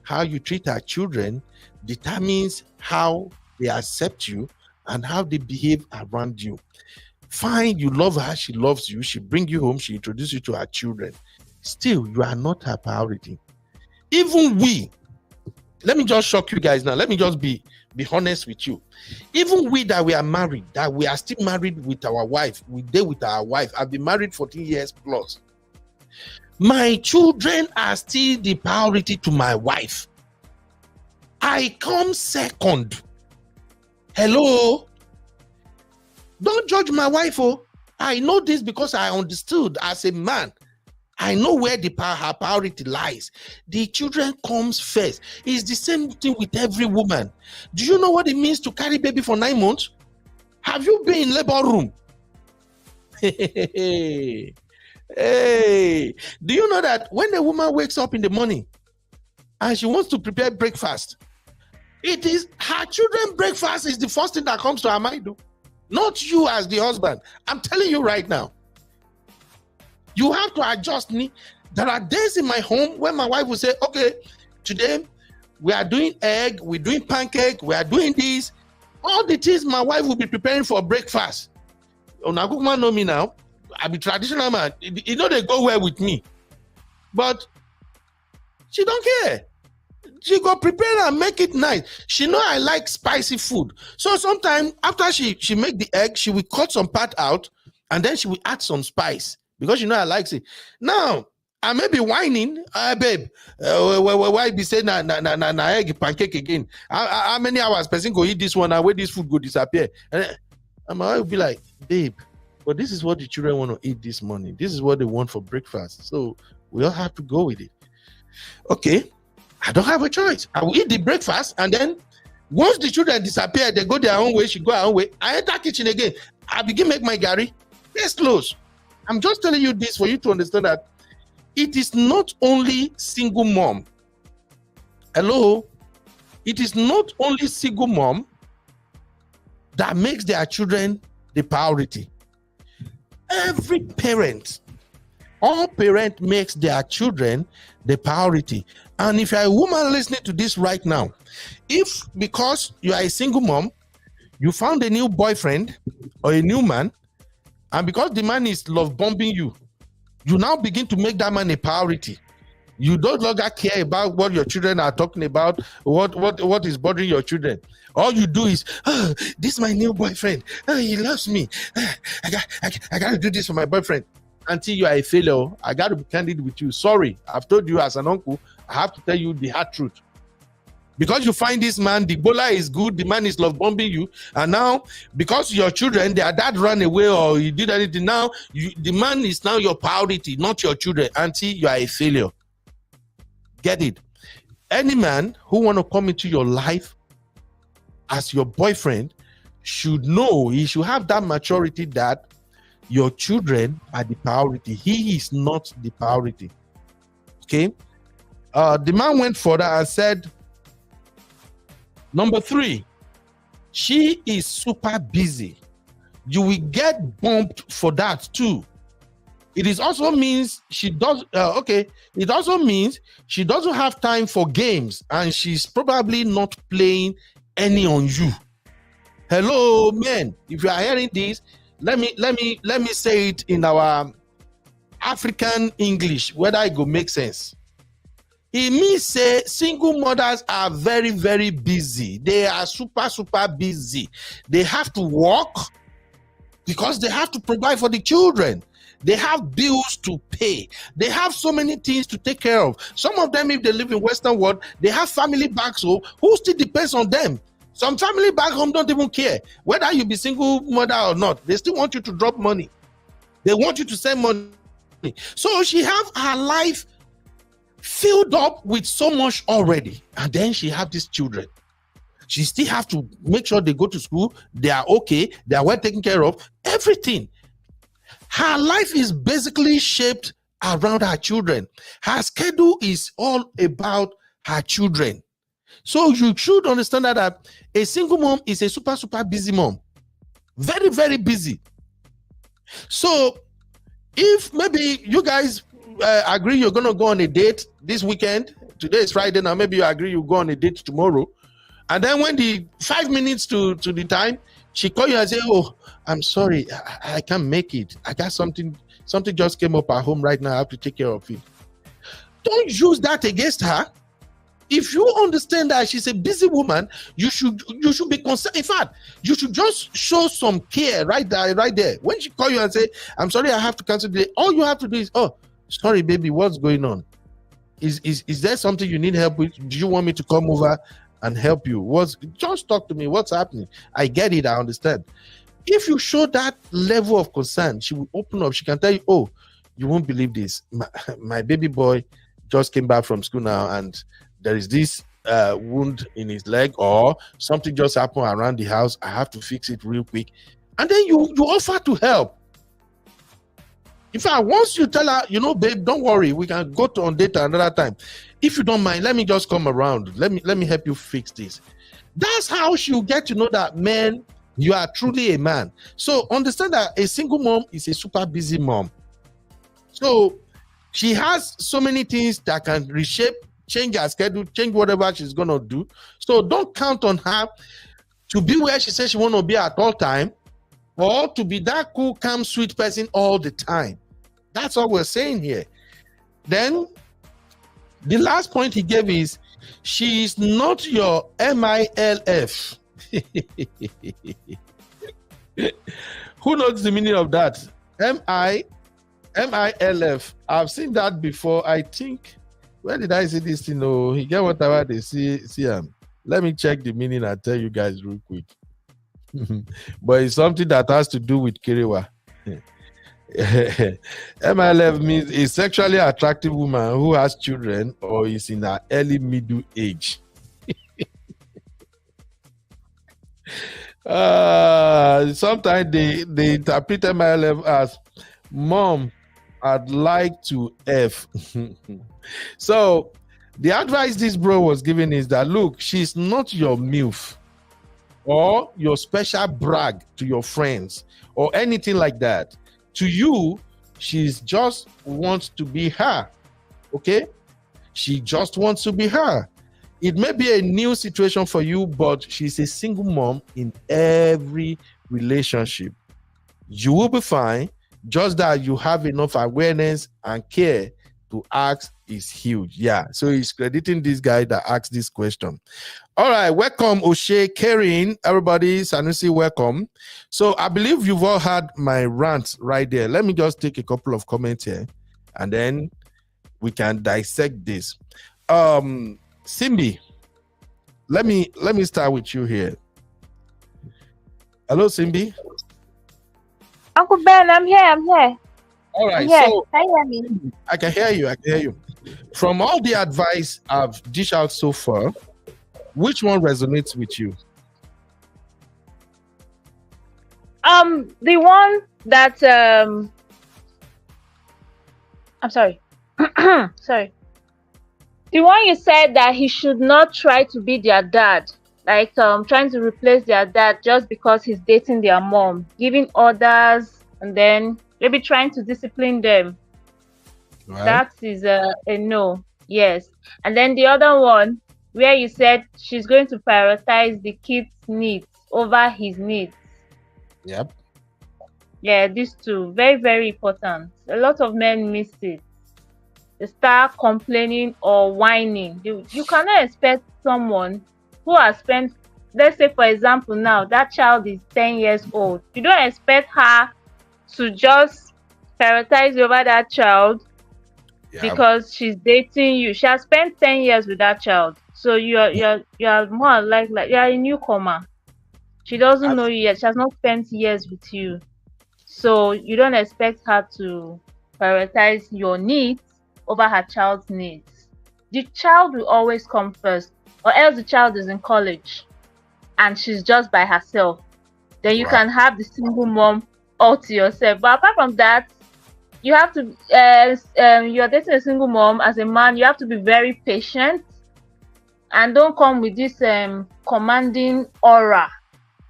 how you treat her children determines how they accept you and how they behave around you. Fine, you love her, she loves you, she brings you home, she introduces you to her children. Still, you are not her priority. Even we, let me just shock you guys now. Let me just be honest with you. Even we that we are married, that we are still married with our wife, we date with our wife, I've been married 14 years plus. My children are still the priority to my wife. I come second. Hello? Don't judge my wife. I know this because I understood as a man. I know where her priority lies. The children comes first. It's the same thing with every woman. Do you know what it means to carry baby for 9 months? Have you been in labor room? Hey, do you know that when a woman wakes up in the morning and she wants to prepare breakfast, it is her children breakfast is the first thing that comes to her mind, not you as the husband. I'm telling you right now, you have to adjust me. There are days in my home when my wife will say, okay, today we are doing egg, we're doing pancake, we are doing this. All the things my wife will be preparing for breakfast. Onagukuma know me now. I be traditional man. You know they go well with me. But she don't care. She go prepare and make it nice. She know I like spicy food. So sometimes after she make the egg, she will cut some part out and then she will add some spice because you know I like it. Now, I may be whining, babe, why be saying na egg pancake again? How many hours person go eat this one and where this food go disappear? And my wife will be like, babe, but this is what the children want to eat this morning. This is what they want for breakfast. So we all have to go with it. Okay, I don't have a choice. I will eat the breakfast and then once the children disappear, they go their own way, she go her own way. I enter kitchen again. I begin make my gari. Case close. I'm just telling you this for you to understand that it is not only single mom. Hello? It is not only single mom that makes their children the priority. Every parent, all parent makes their children the priority. And if you're a woman listening to this right now, if because you are a single mom, you found a new boyfriend or a new man, and because the man is love bombing you, you now begin to make that man a priority. You don't longer care about what your children are talking about, what is bothering your children. All you do is, this is my new boyfriend. He loves me. I got to do this for my boyfriend. Until you are a failure, I got to be candid with you. Sorry, I've told you as an uncle, I have to tell you the hard truth. Because you find this man, the Bola is good, the man is love bombing you, and now because your children, their dad ran away or you did anything, now the man is now your priority, not your children. Auntie, you are a failure. Get it? Any man who want to come into your life as your boyfriend should know, he should have that maturity that your children are the priority. He is not the priority. Okay? The man went further and said, number 3, she is super busy. You will get bumped for that too. It also means she does, it also means she doesn't have time for games and she's probably not playing any on you. Hello, men. If you are hearing this, let me say it in our African English, whether it will make sense. It means say single mothers are very, very busy. They are super, super busy. They have to work because they have to provide for the children. They have bills to pay. They have so many things to take care of. Some of them, if they live in Western world, they have family back home who still depends on them. Some family back home don't even care whether you be single mother or not. They still want you to drop money. They want you to send money. So she have her life filled up with so much already, and then she have these children. She still have to make sure they go to school, they are okay, they are well taken care of, everything. Her life is basically shaped around her children. Her schedule is all about her children. So you should understand that a single mom is a super, super busy mom. Very, very busy. So if maybe you guys agree you're going to go on a date this weekend, today is Friday now, maybe you agree you go on a date tomorrow, and then when the 5 minutes to the time, she call you and say, oh, I'm sorry, I can't make it. I got something just came up at home right now, I have to take care of it. Don't use that against her. If you understand that she's a busy woman, you should be concerned. In fact, you should just show some care right there. When she call you and say, I'm sorry, I have to cancel today, all you have to do is, oh, sorry, baby, what's going on? Is there something you need help with? Do you want me to come over and help you? Just talk to me. What's happening? I get it. I understand. If you show that level of concern, she will open up. She can tell you, oh, you won't believe this. My baby boy just came back from school now, and there is this wound in his leg, or something just happened around the house. I have to fix it real quick. And then you offer to help. In fact, once you tell her, babe, don't worry, we can go on date another time. If you don't mind, let me just come around. Let me help you fix this. That's how she'll get to know that, man, you are truly a man. So understand that a single mom is a super busy mom. So she has so many things that can reshape, change her schedule, change whatever she's going to do. So don't count on her to be where she says she want to be at all time, or to be that cool, calm, sweet person all the time. That's all we're saying here. Then the last point he gave is, she is not your MILF. Who knows the meaning of that? MILF. I've seen that before. I think, where did I see this thing? Oh, he get whatever they see. Let me check the meaning and tell you guys real quick. But it's something that has to do with Kerewa. MILF means a sexually attractive woman who has children or is in her early middle age. Sometimes they interpret MILF as mom, I'd like to F. So the advice this bro was giving is that, look, she's not your MILF or your special brag to your friends or anything like that. To you, she's just wants to be her. Okay? She just wants to be her. It may be a new situation for you, but she's a single mom in every relationship. You will be fine. Just that you have enough awareness and care to ask is huge. Yeah. So he's crediting this guy that asked this question. All right. Welcome, O'Shea, Karen, everybody. Sanusi, welcome. So I believe you've all had my rant right there. Let me just take a couple of comments here and then we can dissect this. Simbi, let me start with you here. Hello, Simbi. Uncle Ben, I'm here. All I'm right, here. so Can you hear me? I can hear you. I can hear you. From all the advice I've dished out so far, which one resonates with you? The one that I'm sorry. Sorry. The one you said that he should not try to be their dad, like trying to replace their dad just because he's dating their mom, giving orders and then maybe trying to discipline them. Right? That is a no. Yes. And then the other one where you said she's going to prioritize the kid's needs over his needs. Yep. Yeah, these two very, very important. A lot of men miss it. They start complaining or whining. You cannot expect someone who has spent, let's say for example now, that child is 10 years old. You don't expect her to just prioritize over that child Yeah. because she's dating you. She has spent 10 years with that child. So you're more like you're a newcomer. She doesn't know you yet. She has not spent years with you. So you don't expect her to prioritize your needs over her child's needs. The child will always come first, or else the child is in college and she's just by herself. Then you Right. can have the single mom all to yourself. But apart from that, you have to, you're dating a single mom. As a man, you have to be very patient and don't come with this commanding aura.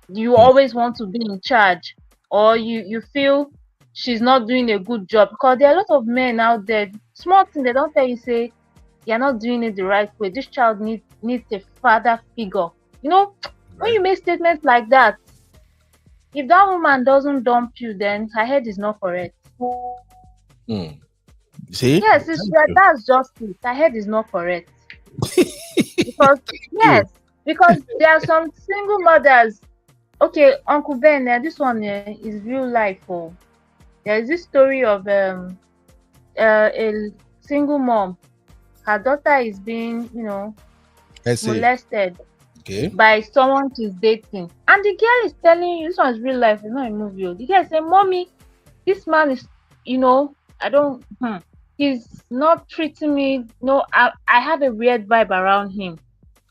You always want to be in charge, or you feel she's not doing a good job, because there are a lot of men out there, small thing they don't tell you, say you're not doing it the right way. This child needs a father figure. When Right. you make statements like that, if that woman doesn't dump you, then her head is not correct. See? Yes, that's just it. Her head is not correct. Because yes, because there are some single mothers. Okay, Uncle Ben, this one is real life. Oh, there's this story of a single mom. Her daughter is being, Let's see. molested Okay. by someone she's dating, and the girl is telling you, this one is real life. It's not a movie. The girl is saying, "Mommy, this man is, I don't. He's not treating me. No, I have a weird vibe around him."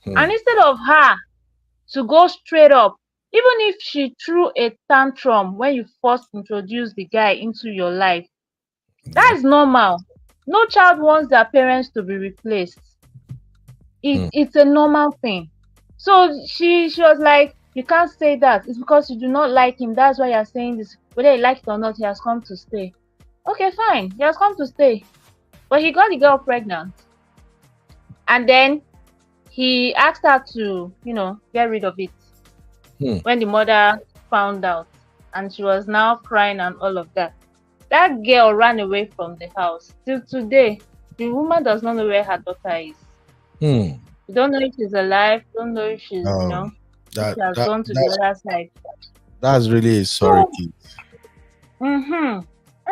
And instead of her to go straight up, even if she threw a tantrum when you first introduced the guy into your life, that's normal. No child wants their parents to be replaced. It's a normal thing. So she was like, you can't say that. It's because you do not like him. That's why you're saying this. Whether you like it or not, he has come to stay. Okay, fine. He has come to stay. But he got the girl pregnant. And then he asked her to, get rid of it. When the mother found out, and she was now crying and all of that, that girl ran away from the house. Till today, the woman does not know where her daughter is. You don't know if she's alive, don't know if she's, if she has gone to the other side. That's really a sorry case. And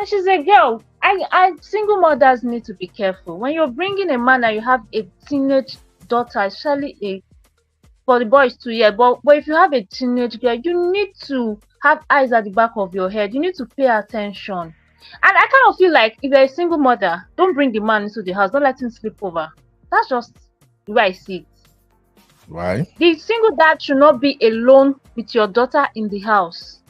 she's a girl. I single mothers need to be careful. When you're bringing a man and you have a teenage daughter, especially for the boys too, yeah. But if you have a teenage girl, you need to have eyes at the back of your head. You need to pay attention. And I kind of feel like if you're a single mother, don't bring the man into the house. Don't let him sleep over. That's just the way I see it. Right. The single dad should not be alone with your daughter in the house.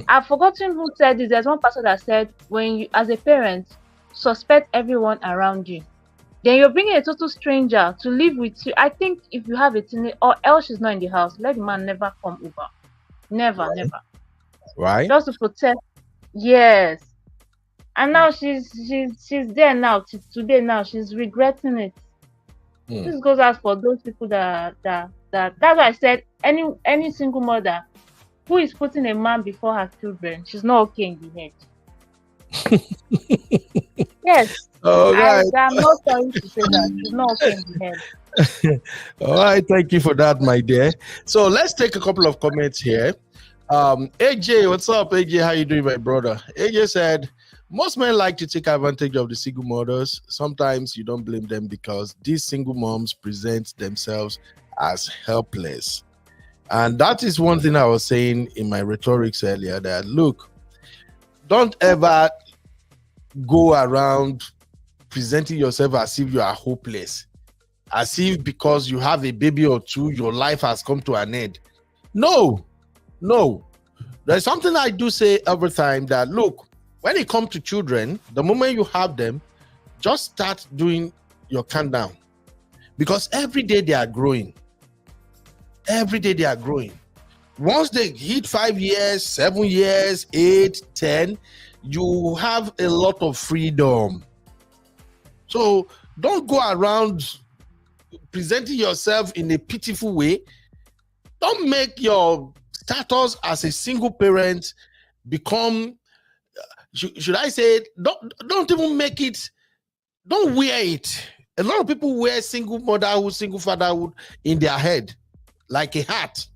I've forgotten who said this. There's one person that said, when you, as a parent, suspect everyone around you, then you're bringing a total stranger to live with you. I think if you have a teenager, or else she's not in the house, let the man never come over. Never. Right. Just to protect. Yes. And now she's there now. Today now she's regretting it. This goes out for those people that that's why I said any single mother who is putting a man before her children, she's not okay in the head. Yes. All right. I'm not sorry to say that. She's not okay in the head. All right. Thank you for that, my dear. So let's take a couple of comments here. AJ, what's up, AJ? How you doing, my brother? AJ said, most men like to take advantage of the single mothers. Sometimes you don't blame them because these single moms present themselves as helpless. And that is one thing I was saying in my rhetorics earlier, that look, don't ever go around presenting yourself as if you are hopeless, as if because you have a baby or two, your life has come to an end. No. There's something I do say every time, that look, when it comes to children, the moment you have them, just start doing your countdown, because every day they are growing. Every day they are growing. Once they hit 5 years, 7 years, 8, 10, you have a lot of freedom. So don't go around presenting yourself in a pitiful way. Don't make your status as a single parent become, should I say, don't even make it, don't wear it. A lot of people wear single motherhood, single fatherhood in their head like a hat.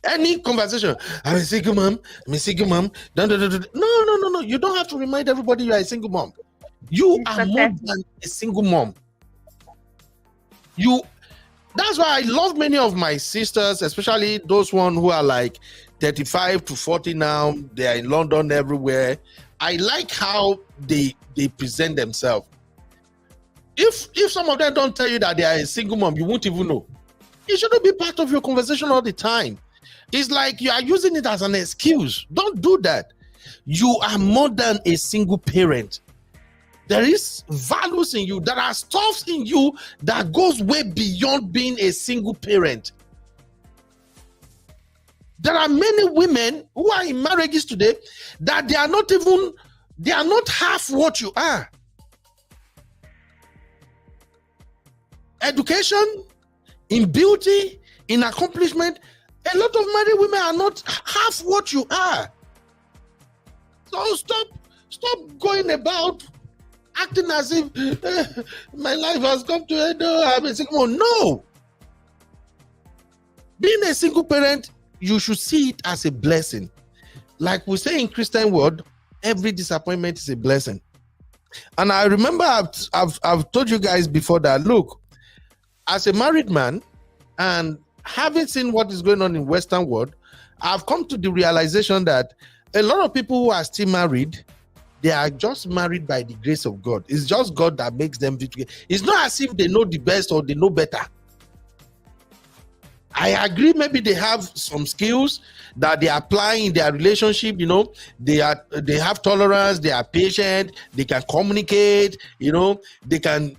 Any conversation, I'm a single mom, I'm a single mom. No. You don't have to remind everybody you are a single mom. You are more than a single mom. That's why I love many of my sisters, especially those one who are like 35 to 40 now. They are in London, everywhere. I like how they present themselves. If some of them don't tell you that they are a single mom, you won't even know. It shouldn't be part of your conversation all the time. It's like you are using it as an excuse. Don't do that. You are more than a single parent. There is values in you. There are stuffs in you that goes way beyond being a single parent. There are many women who are in marriages today that they are not half what you are. Education, in beauty, in accomplishment, a lot of married women are not half what you are. So stop going about acting as if my life has come to an end. I'm a single mom. No. Being a single parent, you should see it as a blessing. Like we say in Christian word, every disappointment is a blessing. And I remember I've told you guys before that, look, as a married man, and having seen what is going on in Western world, I've come to the realization that a lot of people who are still married, they are just married by the grace of God. It's just God that makes them be together. It's not as if they know the best or they know better. I agree, maybe they have some skills that they apply in their relationship, they have tolerance, they are patient, they can communicate, they can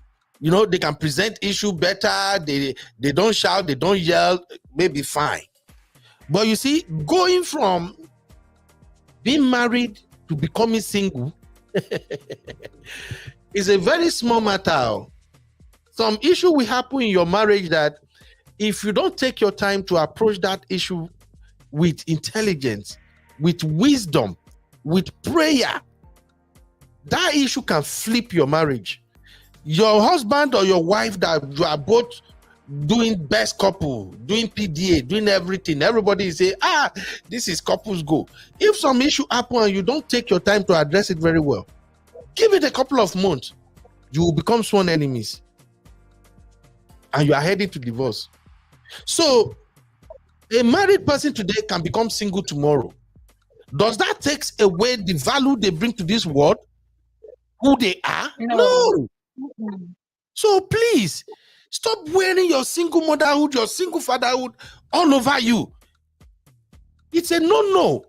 present issue better, they don't shout, they don't yell, maybe fine. But you see, going from being married to becoming single is a very small matter. Some issue will happen in your marriage that if you don't take your time to approach that issue with intelligence, with wisdom, with prayer, that issue can flip your marriage. Your husband or your wife that you are both doing best couple, doing PDA, doing everything, everybody is saying, this is couples go. If some issue happen and you don't take your time to address it very well, give it a couple of months, you will become sworn enemies and you are heading to divorce. So a married person today can become single tomorrow. Does that take away the value they bring to this world, who they are? No. Mm-hmm. So please stop wearing your single motherhood, your single fatherhood all over you. It's a no.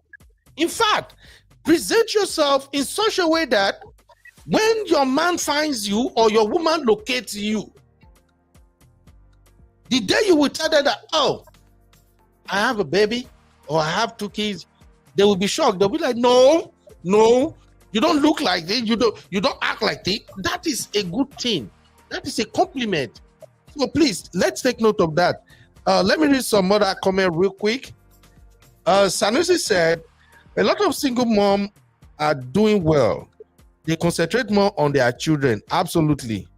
In fact, present yourself in such a way that when your man finds you or your woman locates you, the day you will tell them that, I have a baby or I have 2 kids, they will be shocked. They'll be like, no, you don't look like this. You don't act like this. That is a good thing. That is a compliment. So please, let's take note of that. Let me read some other comment real quick. Sanusi said, a lot of single moms are doing well. They concentrate more on their children. Absolutely.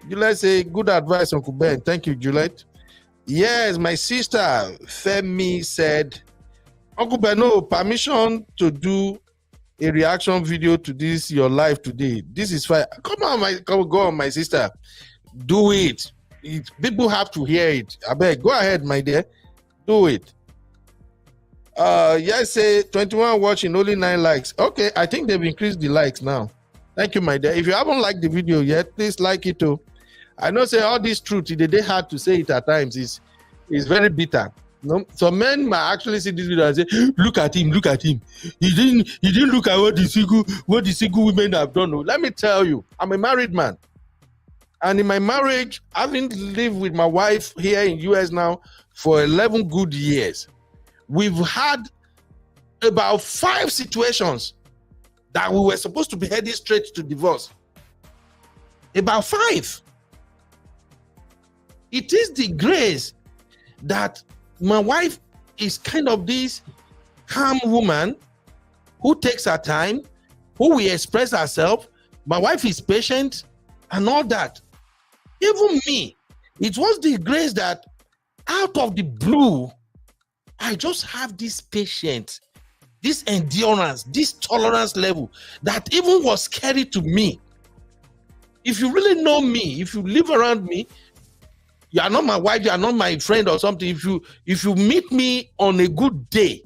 Juliet say, good advice, Uncle Ben. Thank you, Juliet. Yes, my sister Femi said, Uncle Ben, no permission to do a reaction video to this your life today. This is fine. Come on, my sister. Do it. People have to hear it. I beg, go ahead, my dear. Do it. Yes, say 21 watching, only 9 likes. Okay, I think they've increased the likes now. Thank you, my dear. If you haven't liked the video yet, please like it too. I know say all this truth, they hard to say it at times. Is very bitter. No, so men might actually see this video and say, look at him. He didn't look at what the single women have done. No, let me tell you, I'm a married man. And in my marriage, having lived with my wife here in US now for 11 good years, we've had about 5 situations that we were supposed to be heading straight to divorce. About 5. It is the grace that my wife is kind of this calm woman who takes her time, who will express herself. My wife is patient and all that. Even me, it was the grace that out of the blue, I just have this patience, this endurance, this tolerance level that even was scary to me. If you really know me, if you live around me, you are not my wife, you are not my friend or something. If you meet me on a good day,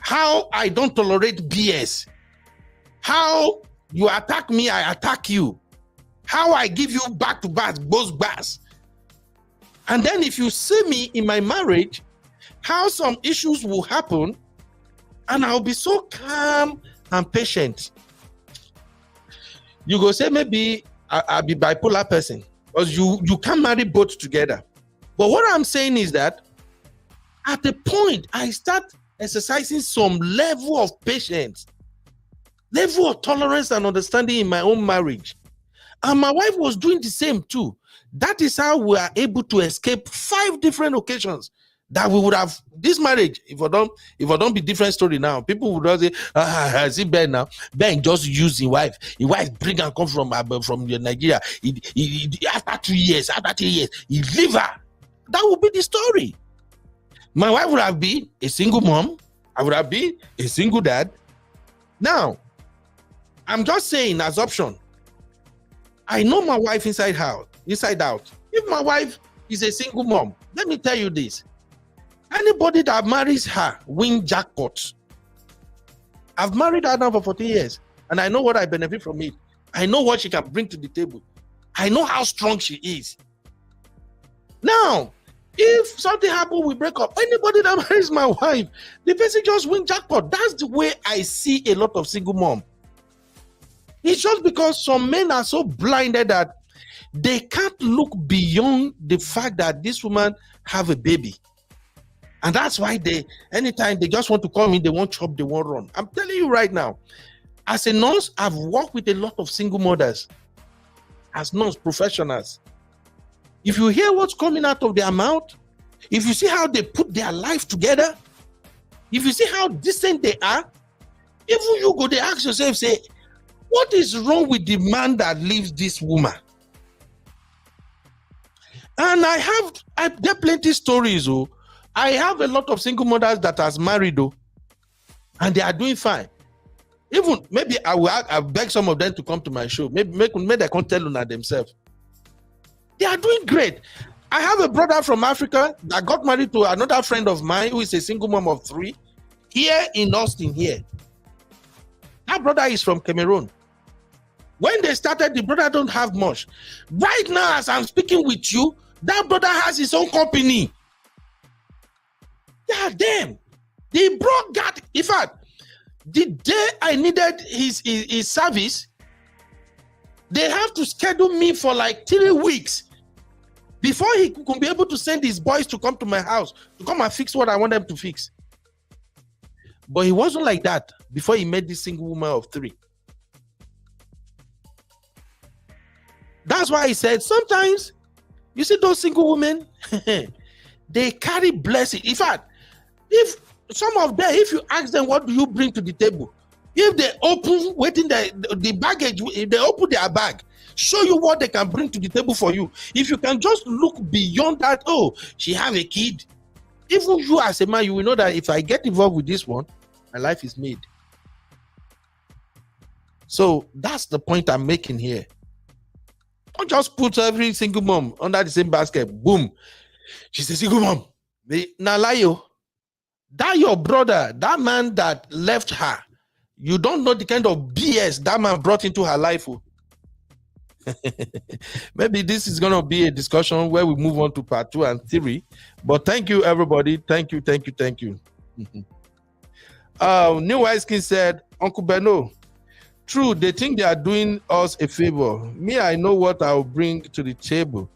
how I don't tolerate BS, how you attack me, I attack you, how I give you back to back, both backs. And then if you see me in my marriage, how some issues will happen, and I'll be so calm and patient. You go say maybe I'll be bipolar person, because you can't marry both together. But what I'm saying is that at the point I start exercising some level of patience, level of tolerance and understanding in my own marriage. And my wife was doing the same too. That is how we are able to escape 5 different occasions that we would have this marriage. If I don't be different story now, people would just say, see Ben now. Ben just use his wife. His wife bring and come from Nigeria. After 2 years, after 3 years, he leave her. That would be the story. My wife would have been a single mom. I would have been a single dad. Now, I'm just saying as option. I know my wife inside out. If my wife is a single mom, let me tell you this. Anybody that marries her win jackpot. I've married her now for 14 years, and I know what I benefit from it. I know what she can bring to the table. I know how strong she is. Now, if something happens, we break up. Anybody that marries my wife, the person just win jackpot. That's the way I see a lot of single mom. It's just because some men are so blinded that they can't look beyond the fact that this woman have a baby. And that's why anytime they just want to come in, they won't chop, they won't run. I'm telling you right now, as a nurse, I've worked with a lot of single mothers as nurse professionals. If you hear what's coming out of their mouth, if you see how they put their life together, if you see how decent they are, even you go, they ask yourself, say, what is wrong with the man that leaves this woman? And there are plenty stories. Oh, I have a lot of single mothers that has married, and they are doing fine. Even maybe I'll beg some of them to come to my show. Maybe they can tell on themselves. They are doing great. I have a brother from Africa that got married to another friend of mine who is a single mom of 3 here in Austin here. That brother is from Cameroon. When they started, the brother don't have much. Right now, as I'm speaking with you, that brother has his own company. Yeah, damn. The bro got, in fact, the day I needed his service, they have to schedule me for like 3 weeks before he could be able to send his boys to come to my house to come and fix what I want them to fix. But he wasn't like that before he met this single woman of 3. That's why he said sometimes you see those single women, they carry blessing. In fact, if some of them, if you ask them what do you bring to the table, if they open waiting the baggage, if they open their bag, show you what they can bring to the table for you. If you can just look beyond that, oh, she have a kid. Even you as a man, you will know that if I get involved with this one, my life is made. So that's the point I'm making here. Don't just put every single mom under the same basket. Boom. She's a single mom. Nalayo, that your brother, that man that left her, you don't know the kind of BS that man brought into her life. Maybe this is going to be a discussion where we move on to part 2 and 3. But thank you, everybody. Thank you. New Wise King said, Uncle Beno, true, they think they are doing us a favor. Me, I know what I'll bring to the table.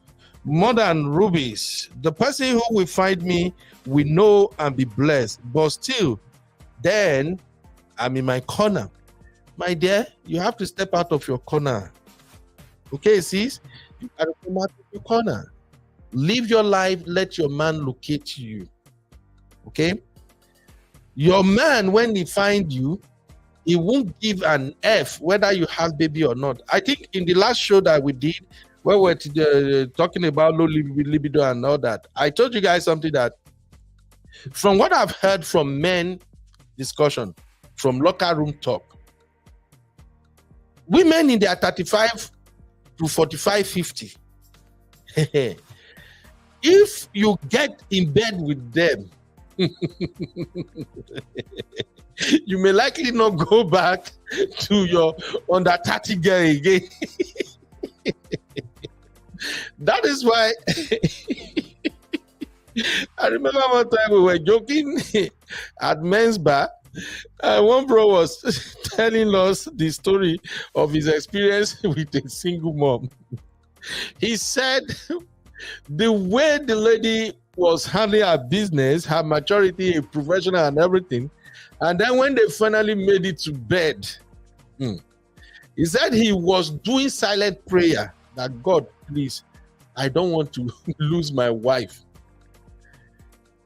More than rubies. The person who will find me will know and be blessed. But still, then I'm in my corner. My dear, you have to step out of your corner. Okay, sis? You got to come out of your corner. Live your life. Let your man locate you. Okay? Your man, when he finds you, he won't give an F whether you have baby or not. I think in the last show that we did, where we're talking about low libido and all that, I told you guys something that, from what I've heard from men discussion, from locker room talk, women in their 35 to 45, 50, if you get in bed with them, you may likely not go back to your under 30 girl again. That is why I remember one time we were joking at men's bar, and one bro was telling us the story of his experience with a single mom. He said the way the lady was handling her business, her maturity, a professional and everything, and then when they finally made it to bed, he said he was doing silent prayer that, God, please, I don't want to lose my wife.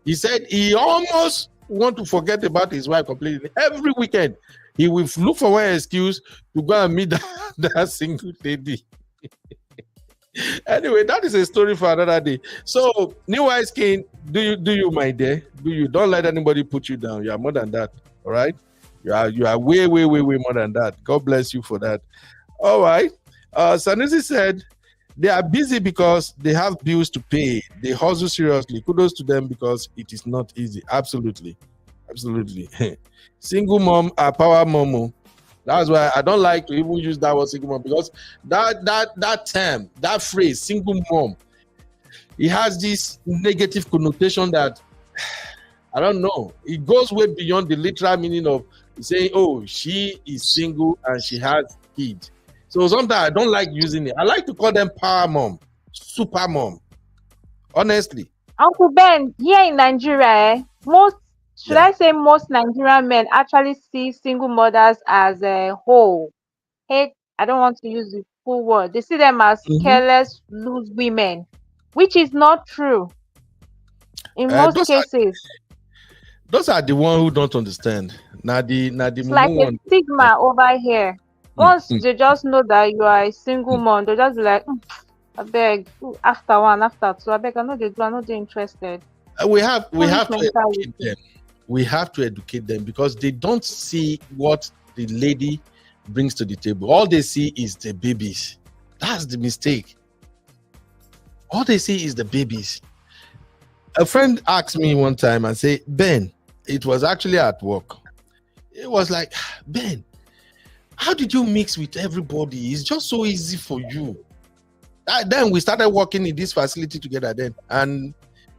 He said he almost want to forget about his wife completely. Every weekend, he will look for one excuse to go and meet that single lady. Anyway, that is a story for another day. So, New Wise King, do you, my dear? Don't let anybody put you down. You are more than that. All right? You are way more than that. God bless you for that. All right. Sanusi said they are busy because they have bills to pay. They hustle seriously. Kudos to them because it is not easy. Absolutely. Single mom, a power momo. That's why I don't like to even use that word single mom, because that term, that phrase, single mom, it has this negative connotation that, I don't know, it goes way beyond the literal meaning of saying, oh, she is single and she has kids. So sometimes I don't like using it. I like to call them power mom, super mom. Honestly. Uncle Ben, here in Nigeria, I say most Nigerian men actually see single mothers as a whole. Hey, I don't want to use the full word. They see them as careless, loose women, which is not true in most cases. Those are the ones who don't understand. It's like a stigma over here. Once they just know that you are a single mom, they'll just be like, I beg, after one, after two, I beg, I'm not interested. We have to educate them. We have to educate them because they don't see what the lady brings to the table. All they see is the babies. That's the mistake. All they see is the babies. A friend asked me one time and said, Ben, it was actually at work. It was like, Ben, how did you mix with everybody? It's just so easy for you. Then we started working in this facility together then. And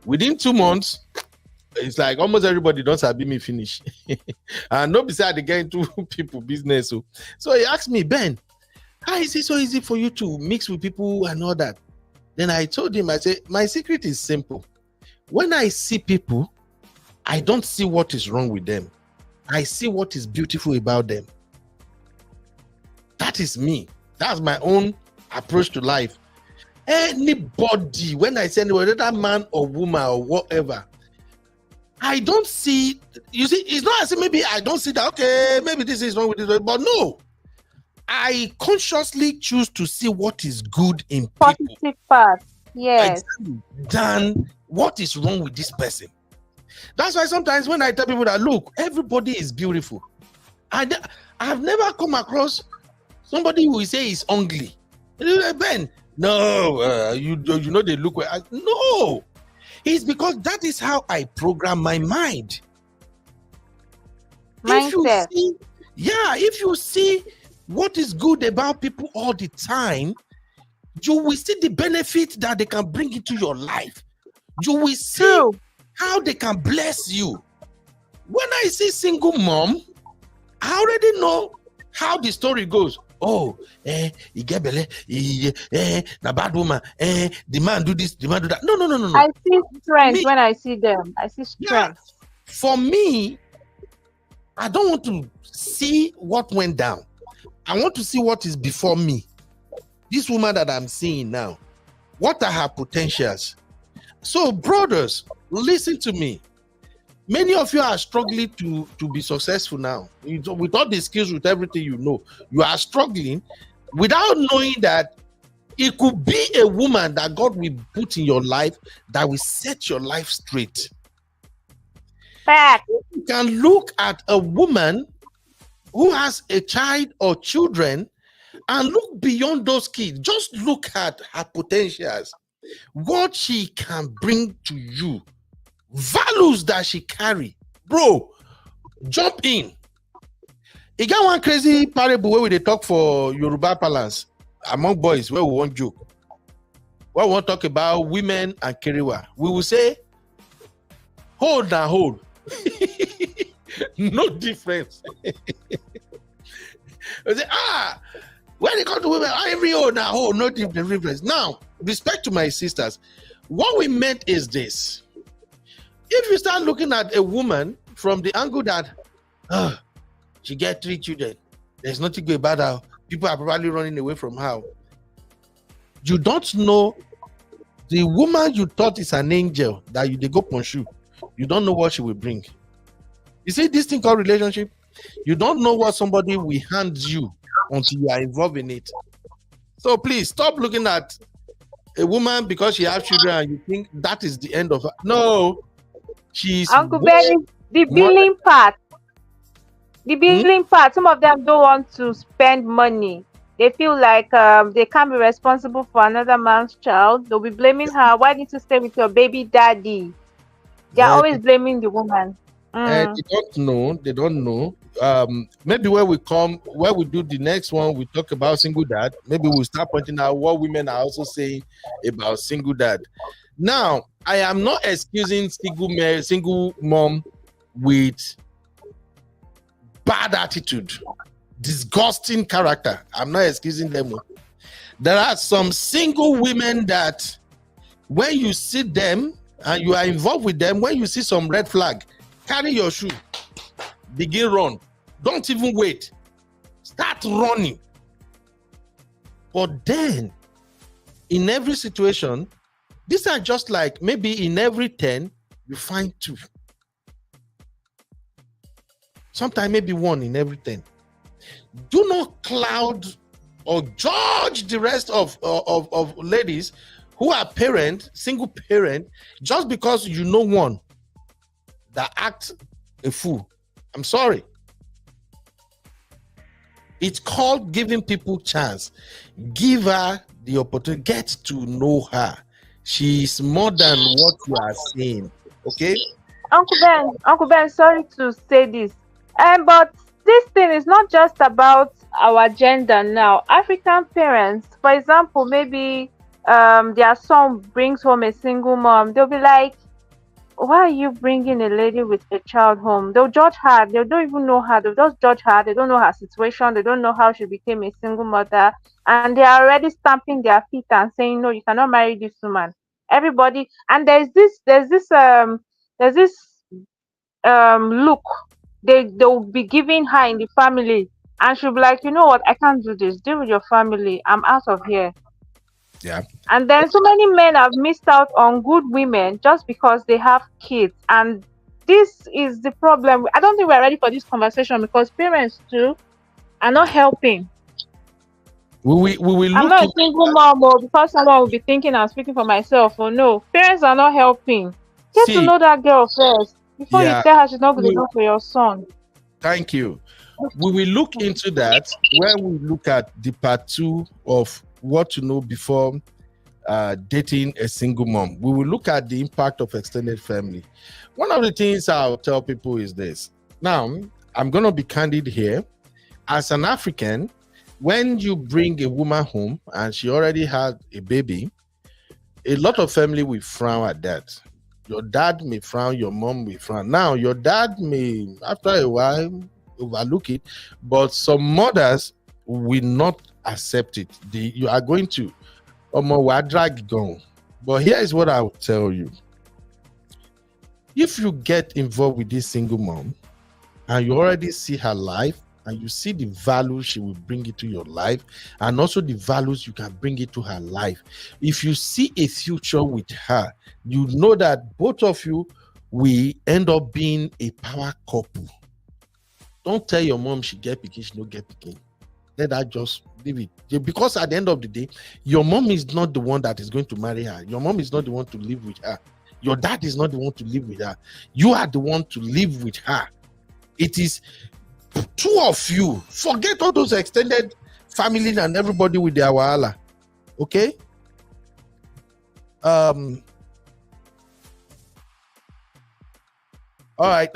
within 2 months, it's like almost everybody does have me finish. And not beside they get into people business. So he asked me, Ben, how is it so easy for you to mix with people and all that? Then I told him, I said, my secret is simple. When I see people, I don't see what is wrong with them. I see what is beautiful about them. That is me. That's my own approach to life. Anybody, when I say anybody, whether man or woman or whatever, I don't see, you see, it's not as if maybe I don't see that, okay, maybe this is wrong with this, but no. I consciously choose to see what is good in people. Positive part, yes. Than what is wrong with this person. That's why sometimes when I tell people that, look, everybody is beautiful. I've never come across somebody who will say is ugly. Ben, No, you know they look well. No, it's because that is how I program my mind. If you Mindset. see, yeah, if you see what is good about people all the time, you will see the benefit that they can bring into your life. You will see True. how they can bless you. When I see single mom, I already know how the story goes. Oh, he get belle, the bad woman, the man do this, the man do that. No. I see strength Me, when I see them. I see yeah, strength. for me, I don't want to see what went down. I want to see what is before me. This woman that I'm seeing now, what are her potentials? So, brothers, listen to me. Many of you are struggling to be successful now. With all the skills, with everything you know, you are struggling without knowing that it could be a woman that God will put in your life that will set your life straight. Fact. You can look at a woman who has a child or children and look beyond those kids. Just look at her potentials, what she can bring to you, values that she carry. Bro, jump in. You got one crazy parable where they talk for Yoruba balance among boys where we want joke. Where we want to talk about women and Kerewa. We will say, hold and hold. No difference. We say, when it comes to women, every hold now, hold, no difference. Now, respect to my sisters, what we meant is this. If you start looking at a woman from the angle that she get 3 children, there's nothing good about her, people are probably running away from her. You don't know the woman you thought is an angel that they go pursue. You don't know what she will bring. You see this thing called relationship? You don't know what somebody will hand you until you are involved in it. So please stop looking at a woman because she has children and you think that is the end of her. No, she's Uncle Ben, the billing part. The billing part. Some of them don't want to spend money. They feel like they can't be responsible for another man's child. They'll be blaming her. Why didn't you stay with your baby daddy? They're always blaming the woman. And they don't know. Maybe when we do the next one, we talk about single dad. Maybe we'll start pointing out what women are also saying about single dad. Now, I am not excusing single mom with bad attitude, disgusting character. I'm not excusing them. There are some single women that when you see them and you are involved with them, when you see some red flag, carry your shoe, begin run. Don't even wait. Start running. But then, in every situation, these are just like maybe in every 10, you find 2. Sometimes maybe 1 in every 10. Do not cloud or judge the rest of ladies who are single parent, just because you know one that acts a fool. I'm sorry. It's called giving people chance. Give her the opportunity. Get to know her. She's more than what you are saying. Okay? Uncle Ben, sorry to say this. But this thing is not just about our gender now. African parents, for example, maybe their son brings home a single mom. They'll be like, why are you bringing a lady with a child home? They'll judge her. They don't even know her. They'll just judge her. They don't know her situation. They don't know how she became a single mother. And they are already stamping their feet and saying, no, you cannot marry this woman. Everybody. And there's this look they'll be giving her in the family. And she'll be like, you know what? I can't do this. Deal with your family. I'm out of here. Yeah. And then so many men have missed out on good women just because they have kids. And this is the problem. I don't think we're ready for this conversation because parents too are not helping. We will I'm not a single mom because someone will be thinking I'm speaking for myself. Oh no, parents are not helping. Get to know that girl first before you tell her she's not good enough for your son. Thank you. We will look into that when we look at the part 2 of what to know before dating a single mom. We will look at the impact of extended family. One of the things I'll tell people is this. Now, I'm going to be candid here. As an African, when you bring a woman home and she already had a baby, a lot of family will frown at that. Your dad may frown, your mom may frown. Now, your dad may, after a while, overlook it, but some mothers will not accept it. You are going to, drag going. But here is what I will tell you. If you get involved with this single mom and you already see her life and you see the values she will bring into your life and also the values you can bring into her life, if you see a future with her, you know that both of you will end up being a power couple. Don't tell your mom she get pikin, she no get pikin. Let her just leave it. Because at the end of the day, your mom is not the one that is going to marry her. Your mom is not the one to live with her. Your dad is not the one to live with her. You are the one to live with her. It is two of you. Forget all those extended family and everybody with their wahala. Okay? All right.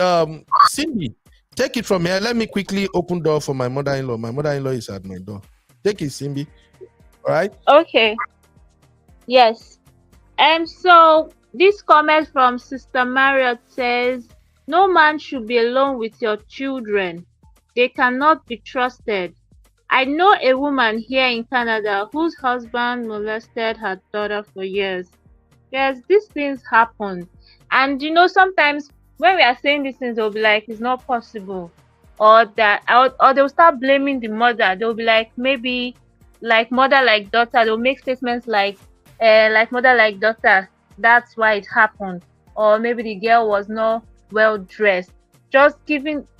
Cindy, take it from here. Let me quickly open door for my mother-in-law. My mother-in-law is at my door. Take it, Cindy. All right? Okay. Yes. So this comment from Sister Marriott says, no man should be alone with your children. They cannot be trusted. I know a woman here in Canada whose husband molested her daughter for years. Yes, these things happen. And sometimes when we are saying these things, they'll be like, it's not possible. Or they'll start blaming the mother. They'll be like, maybe like mother like daughter. They'll make statements like mother like daughter, that's why it happened. Or maybe the girl was not well dressed. Just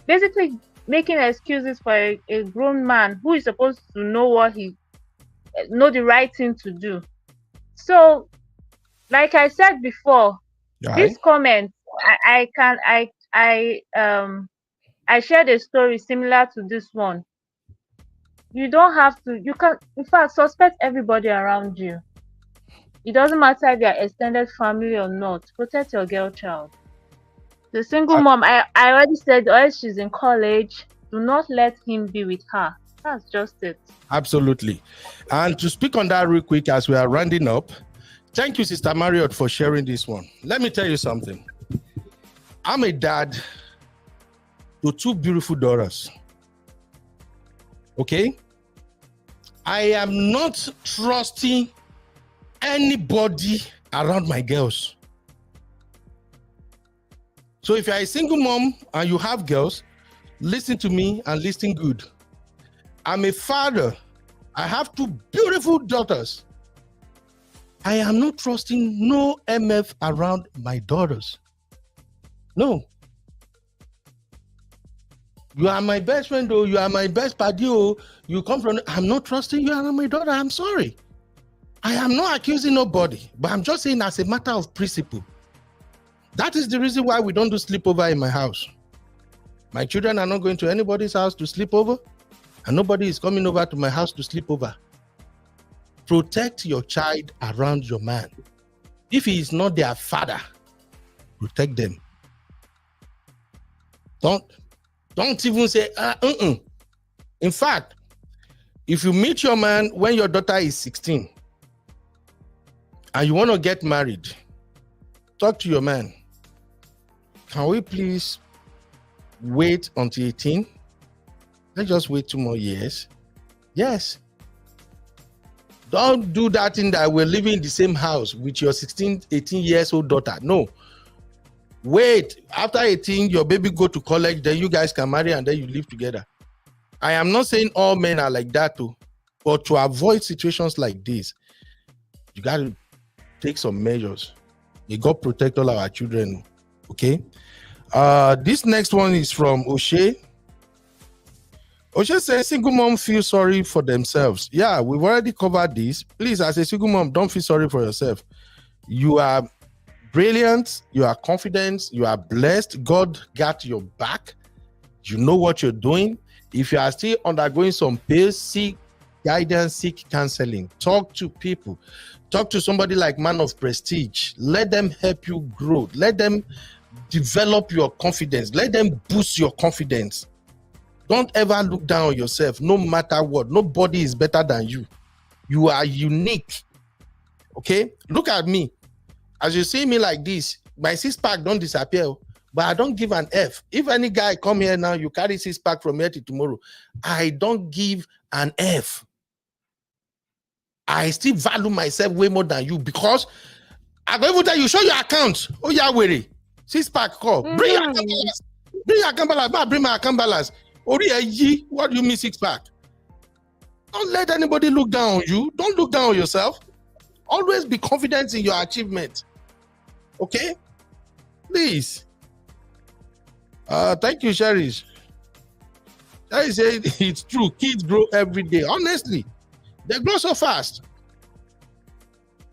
basically making excuses for a grown man who is supposed to know the right thing to do. So, like I said before, this comment, I shared a story similar to this one. You don't have to. You can, in fact, suspect everybody around you. It doesn't matter if you're extended family or not. Protect your girl child. The single mom, I already said, she's in college, do not let him be with her. That's just it. Absolutely. And to speak on that real quick as we are rounding up, thank you, Sister Marriott, for sharing this one. Let me tell you something. I'm a dad to two beautiful daughters. Okay? I am not trusting anybody around my girls. So if you're a single mom and you have girls, listen to me and listen good. I'm a father. I have two beautiful daughters. I am not trusting no MF around my daughters. No. You are my best friend, though. You are my best buddy. You come from. I'm not trusting you around my daughter. I'm sorry. I am not accusing nobody, but I'm just saying as a matter of principle. That is the reason why we don't do sleepover in my house. My children are not going to anybody's house to sleep over, and nobody is coming over to my house to sleep over. Protect your child around your man. If he is not their father, protect them. Don't even say, In fact, if you meet your man when your daughter is 16 and you want to get married, talk to your man. Can we please wait until 18? Let's just wait 2 more years. Yes. Don't do that thing that we're living in the same house with your 16, 18 years old daughter. No. Wait. After 18, your baby go to college, then you guys can marry and then you live together. I am not saying all men are like that too, but to avoid situations like this, you got to take some measures. May God protect all our children. Okay. This next one is from O'Shea. O'Shea says single mom feel sorry for themselves. Yeah, we've already covered this. Please, as a single mom, don't feel sorry for yourself. You are brilliant. You are confident. You are blessed. God got your back. You know what you're doing. If you are still undergoing some pain, seek guidance, seek counseling. Talk to people. Talk to somebody like Man of Prestige. Let them help you grow. Let them develop your confidence. Let them boost your confidence. Don't ever look down on yourself, no matter what. Nobody is better than you. You are unique. Okay? Look at me. As you see me like this, my six-pack don't disappear, but I don't give an F. If any guy come here now, you carry six-pack from here to tomorrow, I don't give an F. I still value myself way more than you, because I go even tell you, show your account. Oh yeah, worry. Six-pack call. Bring your account balance. Bring your account balance. Bring my account balance. What do you mean six-pack? Don't let anybody look down on you. Don't look down on yourself. Always be confident in your achievement. Okay? Please. Thank you, Cherish. I say it's true. Kids grow every day. Honestly, they grow so fast.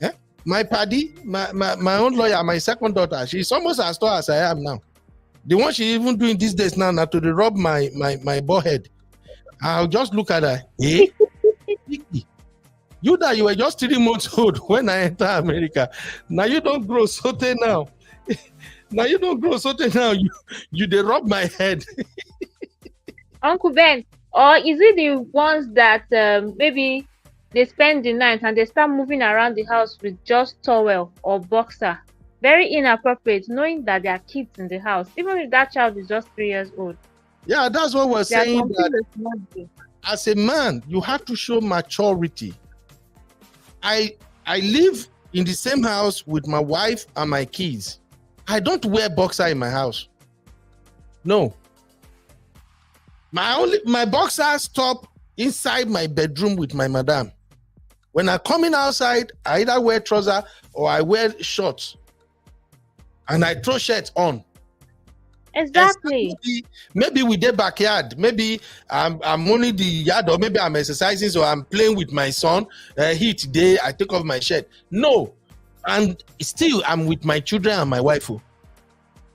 Yeah? My paddy, my own lawyer, my second daughter, she's almost as tall as I am now. The one she even doing these days now to rub my forehead. I'll just look at her. Eh? You that you were just 3 months old when I enter America. Now you don't grow sote now. Now you don't grow sote now. You they rub my head. Uncle Ben, or is it the ones that maybe they spend the night and they start moving around the house with just towel or boxer? Very inappropriate, knowing that there are kids in the house, even if that child is just 3 years old. Yeah, that's what we're saying. That as a man, you have to show maturity. I live in the same house with my wife and my kids. I don't wear boxer in my house. No. My boxers stop inside my bedroom with my madam. When I come in outside, I either wear trousers or I wear shorts. And I throw shirts on. Exactly. Maybe with the backyard. Maybe I'm only the yard, or maybe I'm exercising, so I'm playing with my son. Heat day, I take off my shirt. No. And still, I'm with my children and my wife.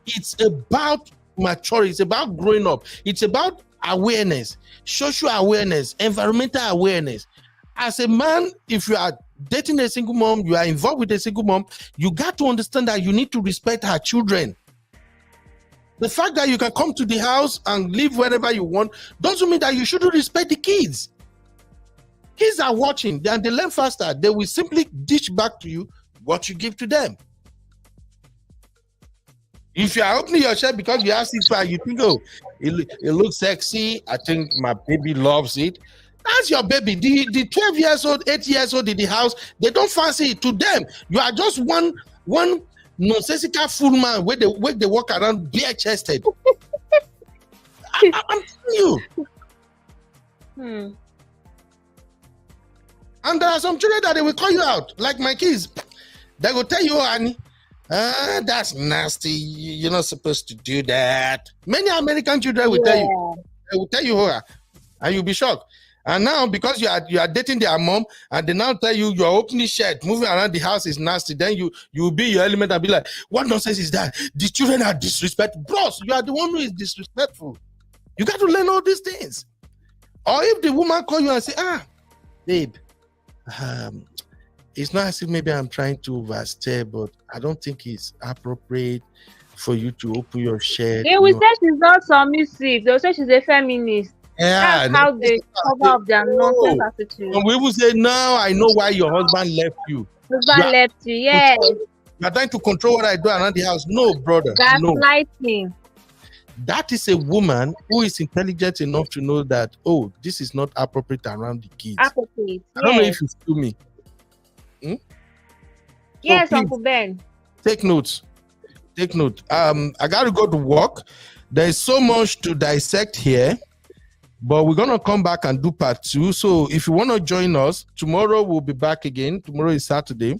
It's about maturity. It's about growing up. It's about awareness, social awareness, environmental awareness. As a man, if you are dating a single mom, you are involved with a single mom, you got to understand that you need to respect her children. The fact that you can come to the house and live wherever you want doesn't mean that you shouldn't respect the kids. Kids are watching, and they learn faster. They will simply dish back to you what you give to them. If you are opening your shirt because you have six-pack, you think, oh, it looks sexy. I think my baby loves it. That's your baby. The 12 years old, 8 years old in the house, they don't fancy it. To them, you are just one nonsensical fool man where they walk around bare-chested. I'm telling you. And there are some children that they will call you out, like my kids. They will tell you, Annie, that's nasty. You're not supposed to do that. Many American children will tell you. They will tell you, and you'll be shocked. And now, because you are dating their mom, and they now tell you you're opening shirt, moving around the house is nasty, then you will be your element and be like, what nonsense is that? The children are disrespectful. Bros, you are the one who is disrespectful. You got to learn all these things. Or if the woman call you and say, babe, it's not as if maybe I'm trying to overstay, but I don't think it's appropriate for you to open your shirt. They will say she's not submissive. They'll say she's a feminist. Yeah, that's how they cover up their nonsense attitude. And we will say, now I know why your husband left you. Left you, yes. You're trying to control what I do around the house. No, brother. Gaslighting. No. That is a woman who is intelligent enough to know that, oh, this is not appropriate around the kids. Appropriate. I don't know if you feel me. Yes, so Uncle Ben. Take notes. Take note. I got to go to work. There is so much to dissect here. But we're going to come back and do part 2. So if you want to join us, tomorrow we'll be back again. Tomorrow is Saturday.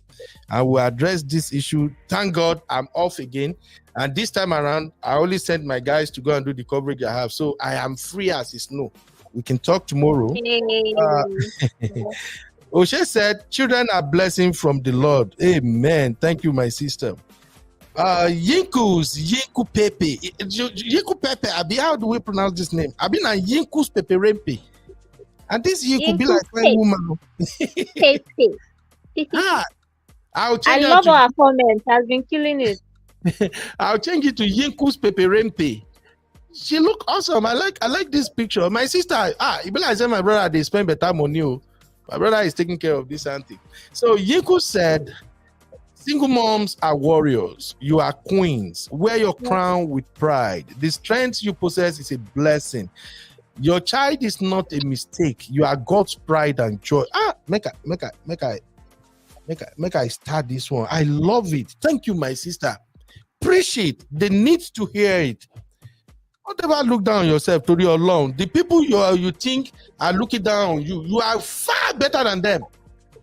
And we'll address this issue. Thank God I'm off again. And this time around, I only sent my guys to go and do the coverage I have. So I am free as it's snow. We can talk tomorrow. Oshe said, children are blessing from the Lord. Amen. Thank you, my sister. Yinku Pepe. Yinku Pepe, Abi, how do we pronounce this name? Abi na Yinkus Pepe Rempe. And this year could be Into like fine woman. taste. Ah, I'll I change love it our comments. Has been killing it. I'll change it to Yinku's peperempe. She look awesome. I like this picture. My sister, it be like say my brother, they spend better money. My brother is taking care of this auntie. So Yinku said, single moms are warriors. You are queens. Wear your crown with pride. The strength you possess is a blessing. Your child is not a mistake. You are God's pride and joy. Make I start this one. I love it. Thank you, my sister. Preach it. They need to hear it. Don't ever look down on yourself to your alone. The people you think are looking down on you, you are far better than them.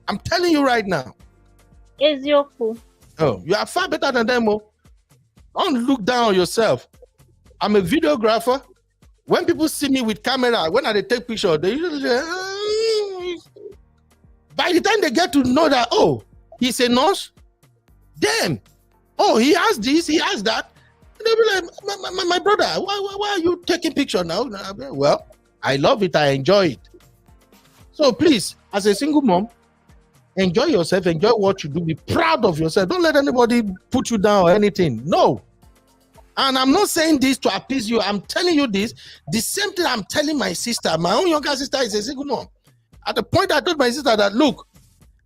I'm telling you right now. Ezioku. Oh, you are far better than them. Oh. Don't look down on yourself. I'm a videographer. When people see me with camera, when I take picture, they usually say, by the time they get to know that, oh, he's a nurse, damn, oh, he has this, he has that. They'll be like, my brother, why are you taking picture now? Well, I love it. I enjoy it. So please, as a single mom, enjoy yourself. Enjoy what you do. Be proud of yourself. Don't let anybody put you down or anything. No. And I'm not saying this to appease you. I'm telling you this. The same thing I'm telling my sister. My own younger sister is a single mom. At the point I told my sister that, look,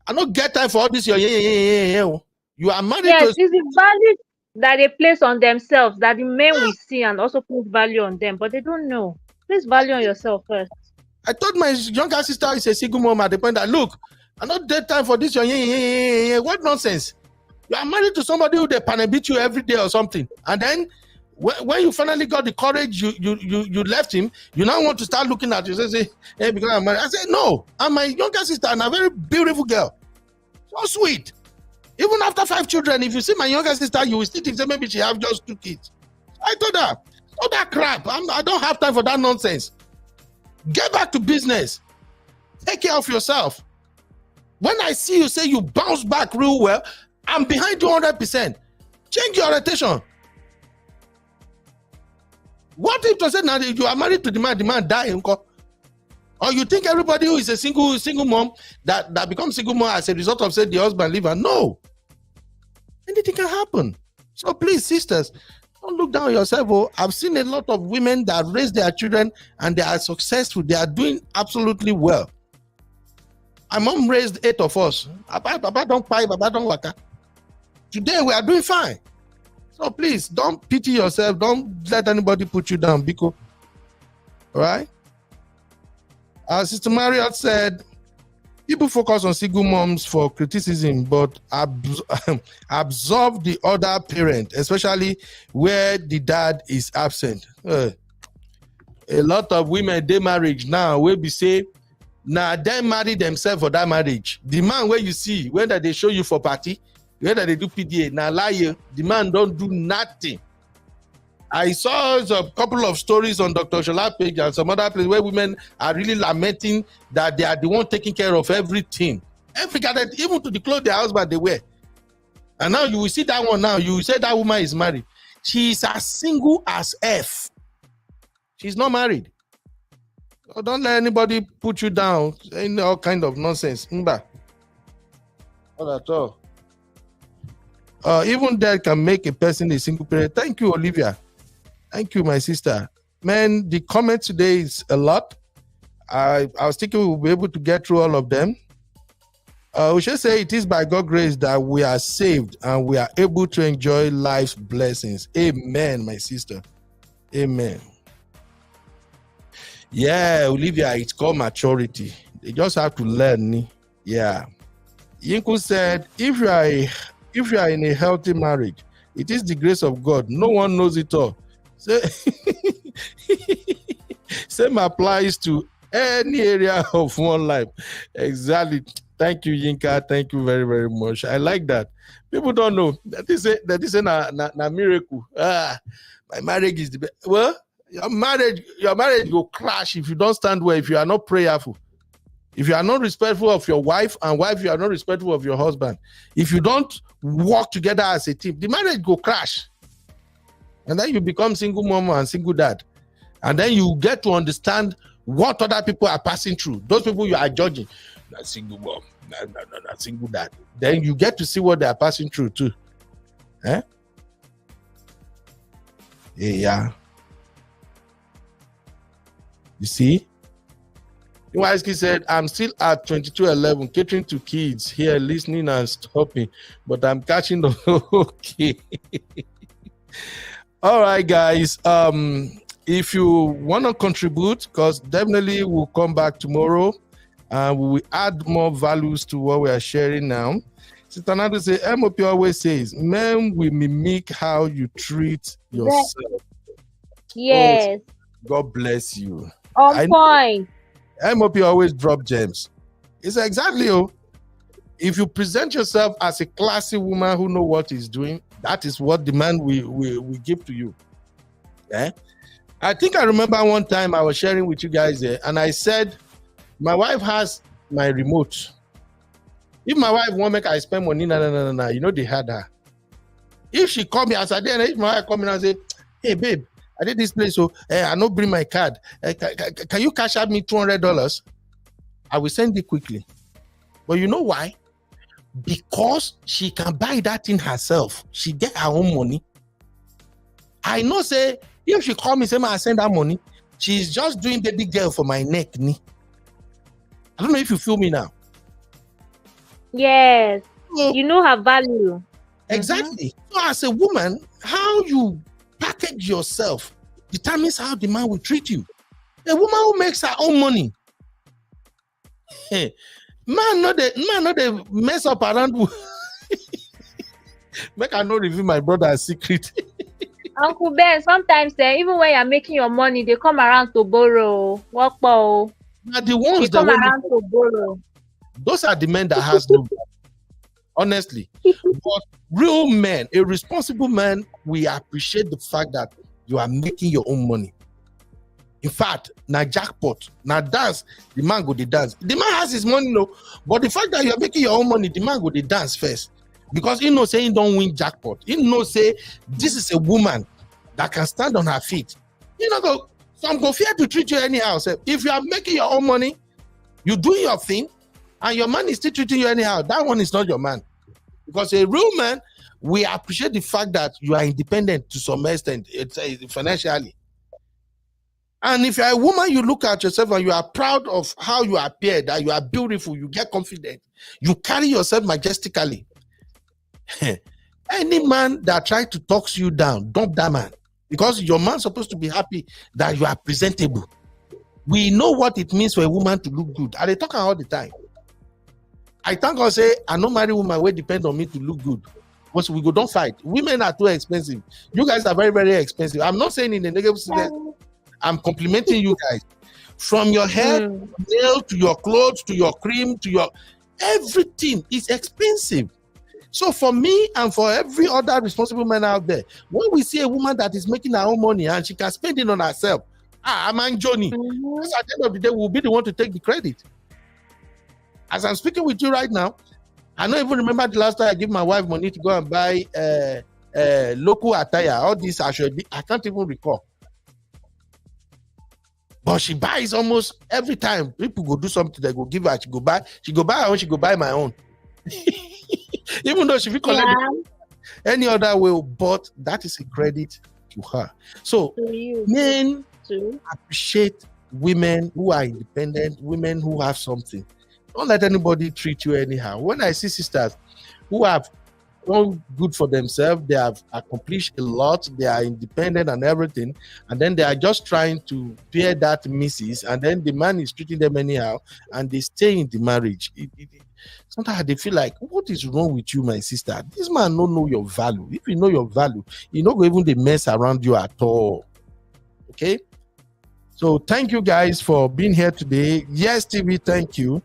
I don't get time for all this. You are married yes, to... it's the value that they place on themselves that the men will see and also put value on them, but they don't know. Please value on yourself first. I told my younger sister is a single mom at the point that, look, I don't get time for this. What nonsense? You are married to somebody who they beat you every day or something. And then when you finally got the courage, you left him, you now want to start looking at you and say, hey, because I'm married. I said, no, I'm my younger sister and a very beautiful girl. So sweet. Even after 5 children, if you see my younger sister, you will still think maybe she have just 2 kids. I told her, all that crap. I don't have time for that nonsense. Get back to business. Take care of yourself. When I see you say you bounce back real well, I'm behind you 100%. Change your orientation. What if to say now you are married to the man die? Or you think everybody who is a single mom that becomes single mom as a result of say the husband leave her? No. Anything can happen. So please, sisters, don't look down on yourself. Oh, I've seen a lot of women that raise their children and they are successful. They are doing absolutely well. My mom raised 8 of us. Baba don't pay, Baba don't waka. Today we are doing fine. So please don't pity yourself. Don't let anybody put you down, Biko. All right? Sister Marriott said, people focus on single moms for criticism, but absorb the other parent, especially where the dad is absent. A lot of women, they marriage now, will be say, now they marry themselves for that marriage. The man where you see, whether they show you for party, whether they do PDA, now lie, the man don't do nothing. I saw a couple of stories on Dr. Shola's page and some other places where women are really lamenting that they are the one taking care of everything. Even to the clothes their husband they wear. And now you will see that one now. You will say that woman is married. She is as single as F. She's not married. So don't let anybody put you down in all kind of nonsense. Not at all. Even that can make a person a single parent. Thank you, Olivia. Thank you, my sister. Man, the comment today is a lot. I was thinking we'll be able to get through all of them. We should say it is by God's grace that we are saved and we are able to enjoy life's blessings. Amen, my sister. Amen. Yeah, Olivia, it's called maturity. They just have to learn. Yeah. Yinku said, if you are in a healthy marriage, it is the grace of God. No one knows it all. Same applies to any area of one life. Exactly. Thank you, Yinka. Thank you very, very much. I like that. People don't know that is a miracle. My marriage is the best. Well, your marriage will crash if you don't stand well, if you are not prayerful. If you are not respectful of your wife, and you are not respectful of your husband, if you don't work together as a team, the marriage will crash. And then you become single mom and single dad. And then you get to understand what other people are passing through. Those people you are judging, that single mom, that single dad. Then you get to see what they are passing through too. Eh? Yeah. You see? Iwaski said, I'm still at 2211, catering to kids here, listening and stopping, but I'm catching up. Okay. All right, guys. If you want to contribute, because definitely we'll come back tomorrow and we will add more values to what we are sharing now. Sister Nadu say, MOP always says, men will mimic how you treat yourself. Yes. Oh, God bless you. On point. MOP always drop gems. It's exactly, if you present yourself as a classy woman who know what he's doing, that is what the man we give to you. Yeah. I think I remember one time I was sharing with you guys there, and I said, my wife has my remote. If my wife won't make I spend money, no, you know they had her. If she call me, as I did, if my wife call me and say, hey babe, I did this place, so I don't bring my card. Can you cash out me $200? I will send it quickly. But you know why? Because she can buy that thing herself. She get her own money. I know, say, if she call me, say, I send her money, she's just doing baby girl for my neck. I don't know if you feel me now. Yes. So, you know her value. Exactly. So as a woman, how you package yourself determines how the man will treat you. A woman who makes her own money, man, not they mess up around. Make I not reveal my brother's secret. Uncle Ben, sometimes even when you're making your money, they come around to borrow. What for? Now the ones they come around to borrow. Those are the men that has no. Honestly, but real men, a responsible man, we appreciate the fact that you are making your own money. In fact, now jackpot, now dance, the man go the dance. The man has his money, no, but the fact that you are making your own money, the man go the dance first, because he knows say he don't win jackpot. He knows say this is a woman that can stand on her feet. You know, go some go fear to treat you anyhow. So if you are making your own money, you do your thing, and your man is still treating you anyhow, that one is not your man. Because a real man, we appreciate the fact that you are independent to some extent, it's financially. And if you're a woman, you look at yourself and you are proud of how you appear, that you are beautiful, you get confident, you carry yourself majestically. Any man that tries to talk you down, dump that man. Because your man's supposed to be happy that you are presentable. We know what it means for a woman to look good. And they talk all the time. I thank God say, I no marry woman will depend on me to look good. But we go don't fight. Women are too expensive. You guys are very, very expensive. I'm not saying in a negative sense. I'm complimenting you guys. From your hair, nail to your clothes, to your cream, to your everything is expensive. So for me and for every other responsible man out there, when we see a woman that is making her own money and she can spend it on herself, I'm on Johnny. Because at the end of the day, we'll be the one to take the credit. As I'm speaking with you right now, I don't even remember the last time I give my wife money to go and buy local attire. All this I can't even recall. But she buys almost every time. People go do something, they go give her. She go buy her own, she go buy my own. Even though she will collect any other way, but that is a credit to her. So men appreciate women who are independent, women who have something. Don't let anybody treat you anyhow. When I see sisters who have done good for themselves, they have accomplished a lot, they are independent and everything, and then they are just trying to bear that misses, and then the man is treating them anyhow, and they stay in the marriage. Sometimes they feel like, what is wrong with you, my sister? This man don't know your value. If you know your value, you not go even they mess around you at all. Okay? So thank you guys for being here today. Yes, TV, thank you.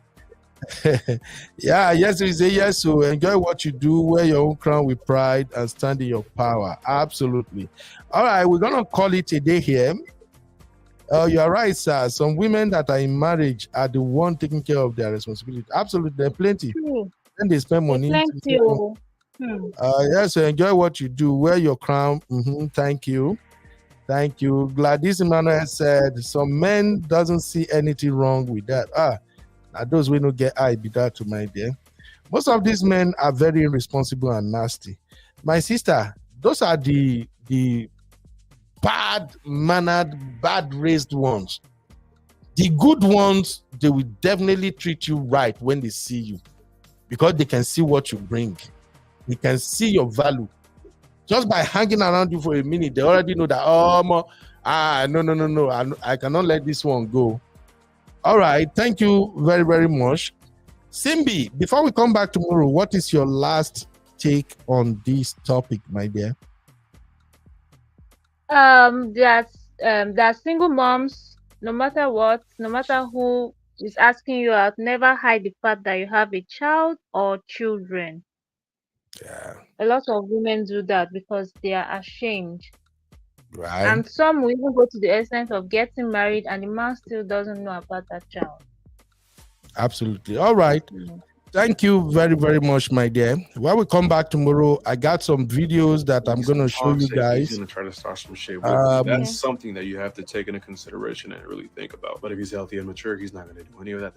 Yeah, yes, we say yes. So enjoy what you do, wear your own crown with pride, and stand in your power. Absolutely. All right, we're gonna call it a day here. You're right, sir. Some women that are in marriage are the one taking care of their responsibility. Absolutely, there are plenty. And they spend money. Yes, so enjoy what you do, wear your crown. Thank you. Thank you. Gladys Emmanuel said, some men doesn't see anything wrong with that. Now those will not get eye be that to my dear. Most of these men are very irresponsible and nasty. My sister, those are the bad mannered, bad raised ones. The good ones, they will definitely treat you right when they see you, because they can see what you bring. They can see your value. Just by hanging around you for a minute, they already know that, no, I cannot let this one go. All right, thank you very, very much. Simbi, before we come back tomorrow, what is your last take on this topic, my dear? That single moms, no matter what, no matter who is asking you out, never hide the fact that you have a child or children. Yeah. A lot of women do that because they are ashamed. Right. And some will even go to the extent of getting married and the man still doesn't know about that child. Absolutely. All right. Thank you very, very much, my dear. When we come back tomorrow, I got some videos that I'm going to show you guys. He's going to try to start some shit with you. That's something that you have to take into consideration and really think about. But if he's healthy and mature, he's not going to do any of that.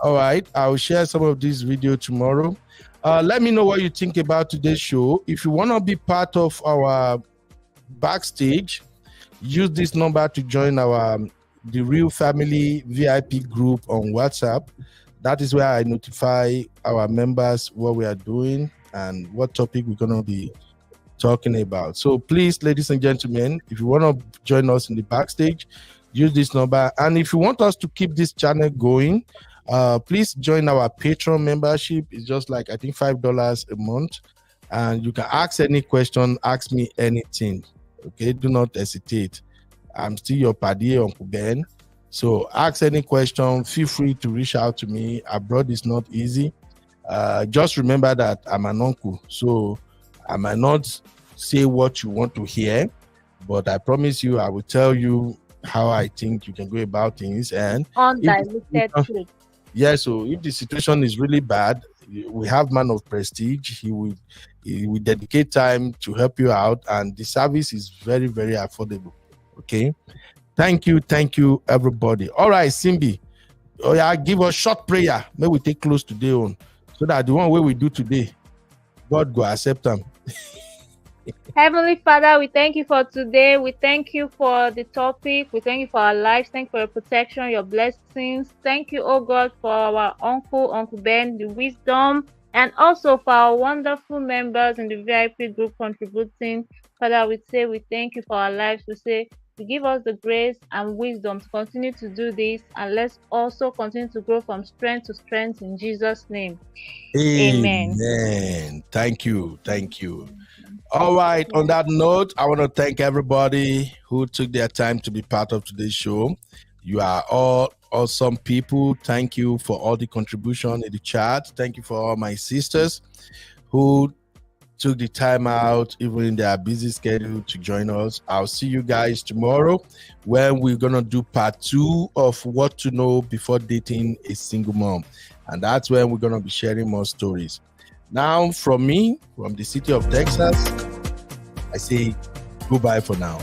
All right. I'll share some of this video tomorrow. Let me know what you think about today's show. If you want to be part of our backstage, use this number to join our The Real Family VIP group on WhatsApp. That is where I notify our members what we are doing and what topic we're going to be talking about. So please, ladies and gentlemen, if you want to join us in the backstage, use this number. And if you want us to keep this channel going, please join our Patreon membership. It's just like, I think, $5 a month. And you can ask any question, ask me anything. Okay, do not hesitate. I'm still your paddy, Uncle Ben. So ask any question, feel free to reach out to me. Abroad is not easy. Just remember that I'm an uncle, so I might not say what you want to hear, but I promise you I will tell you how I think you can go about things. And undiluted truth. Yeah, so if the situation is really bad, we have man of prestige. He will dedicate time to help you out, and the service is very, very affordable. Okay. Thank you, everybody. All right, Simbi. Oh yeah, give us short prayer. May we take close today on, so that the one way we do today, God go accept them. Heavenly Father, we thank you for today. We thank you for the topic. We thank you for our lives. Thank you for your protection, your blessings. Thank you, oh God, for our Uncle Ben, the wisdom, and also for our wonderful members in the VIP group contributing. Father, we say we thank you for our lives. We say you give us the grace and wisdom to continue to do this, and let's also continue to grow from strength to strength in Jesus' name. Amen. Thank you. All right, on that note, I want to thank everybody who took their time to be part of today's show. You are all awesome people. Thank you for all the contribution in the chat. Thank you for all my sisters who took the time out, even in their busy schedule, to join us. I'll see you guys tomorrow when we're going to do part 2 of what to know before dating a single mom. And that's when we're going to be sharing more stories. Now, from me, from the city of Texas, I say goodbye for now.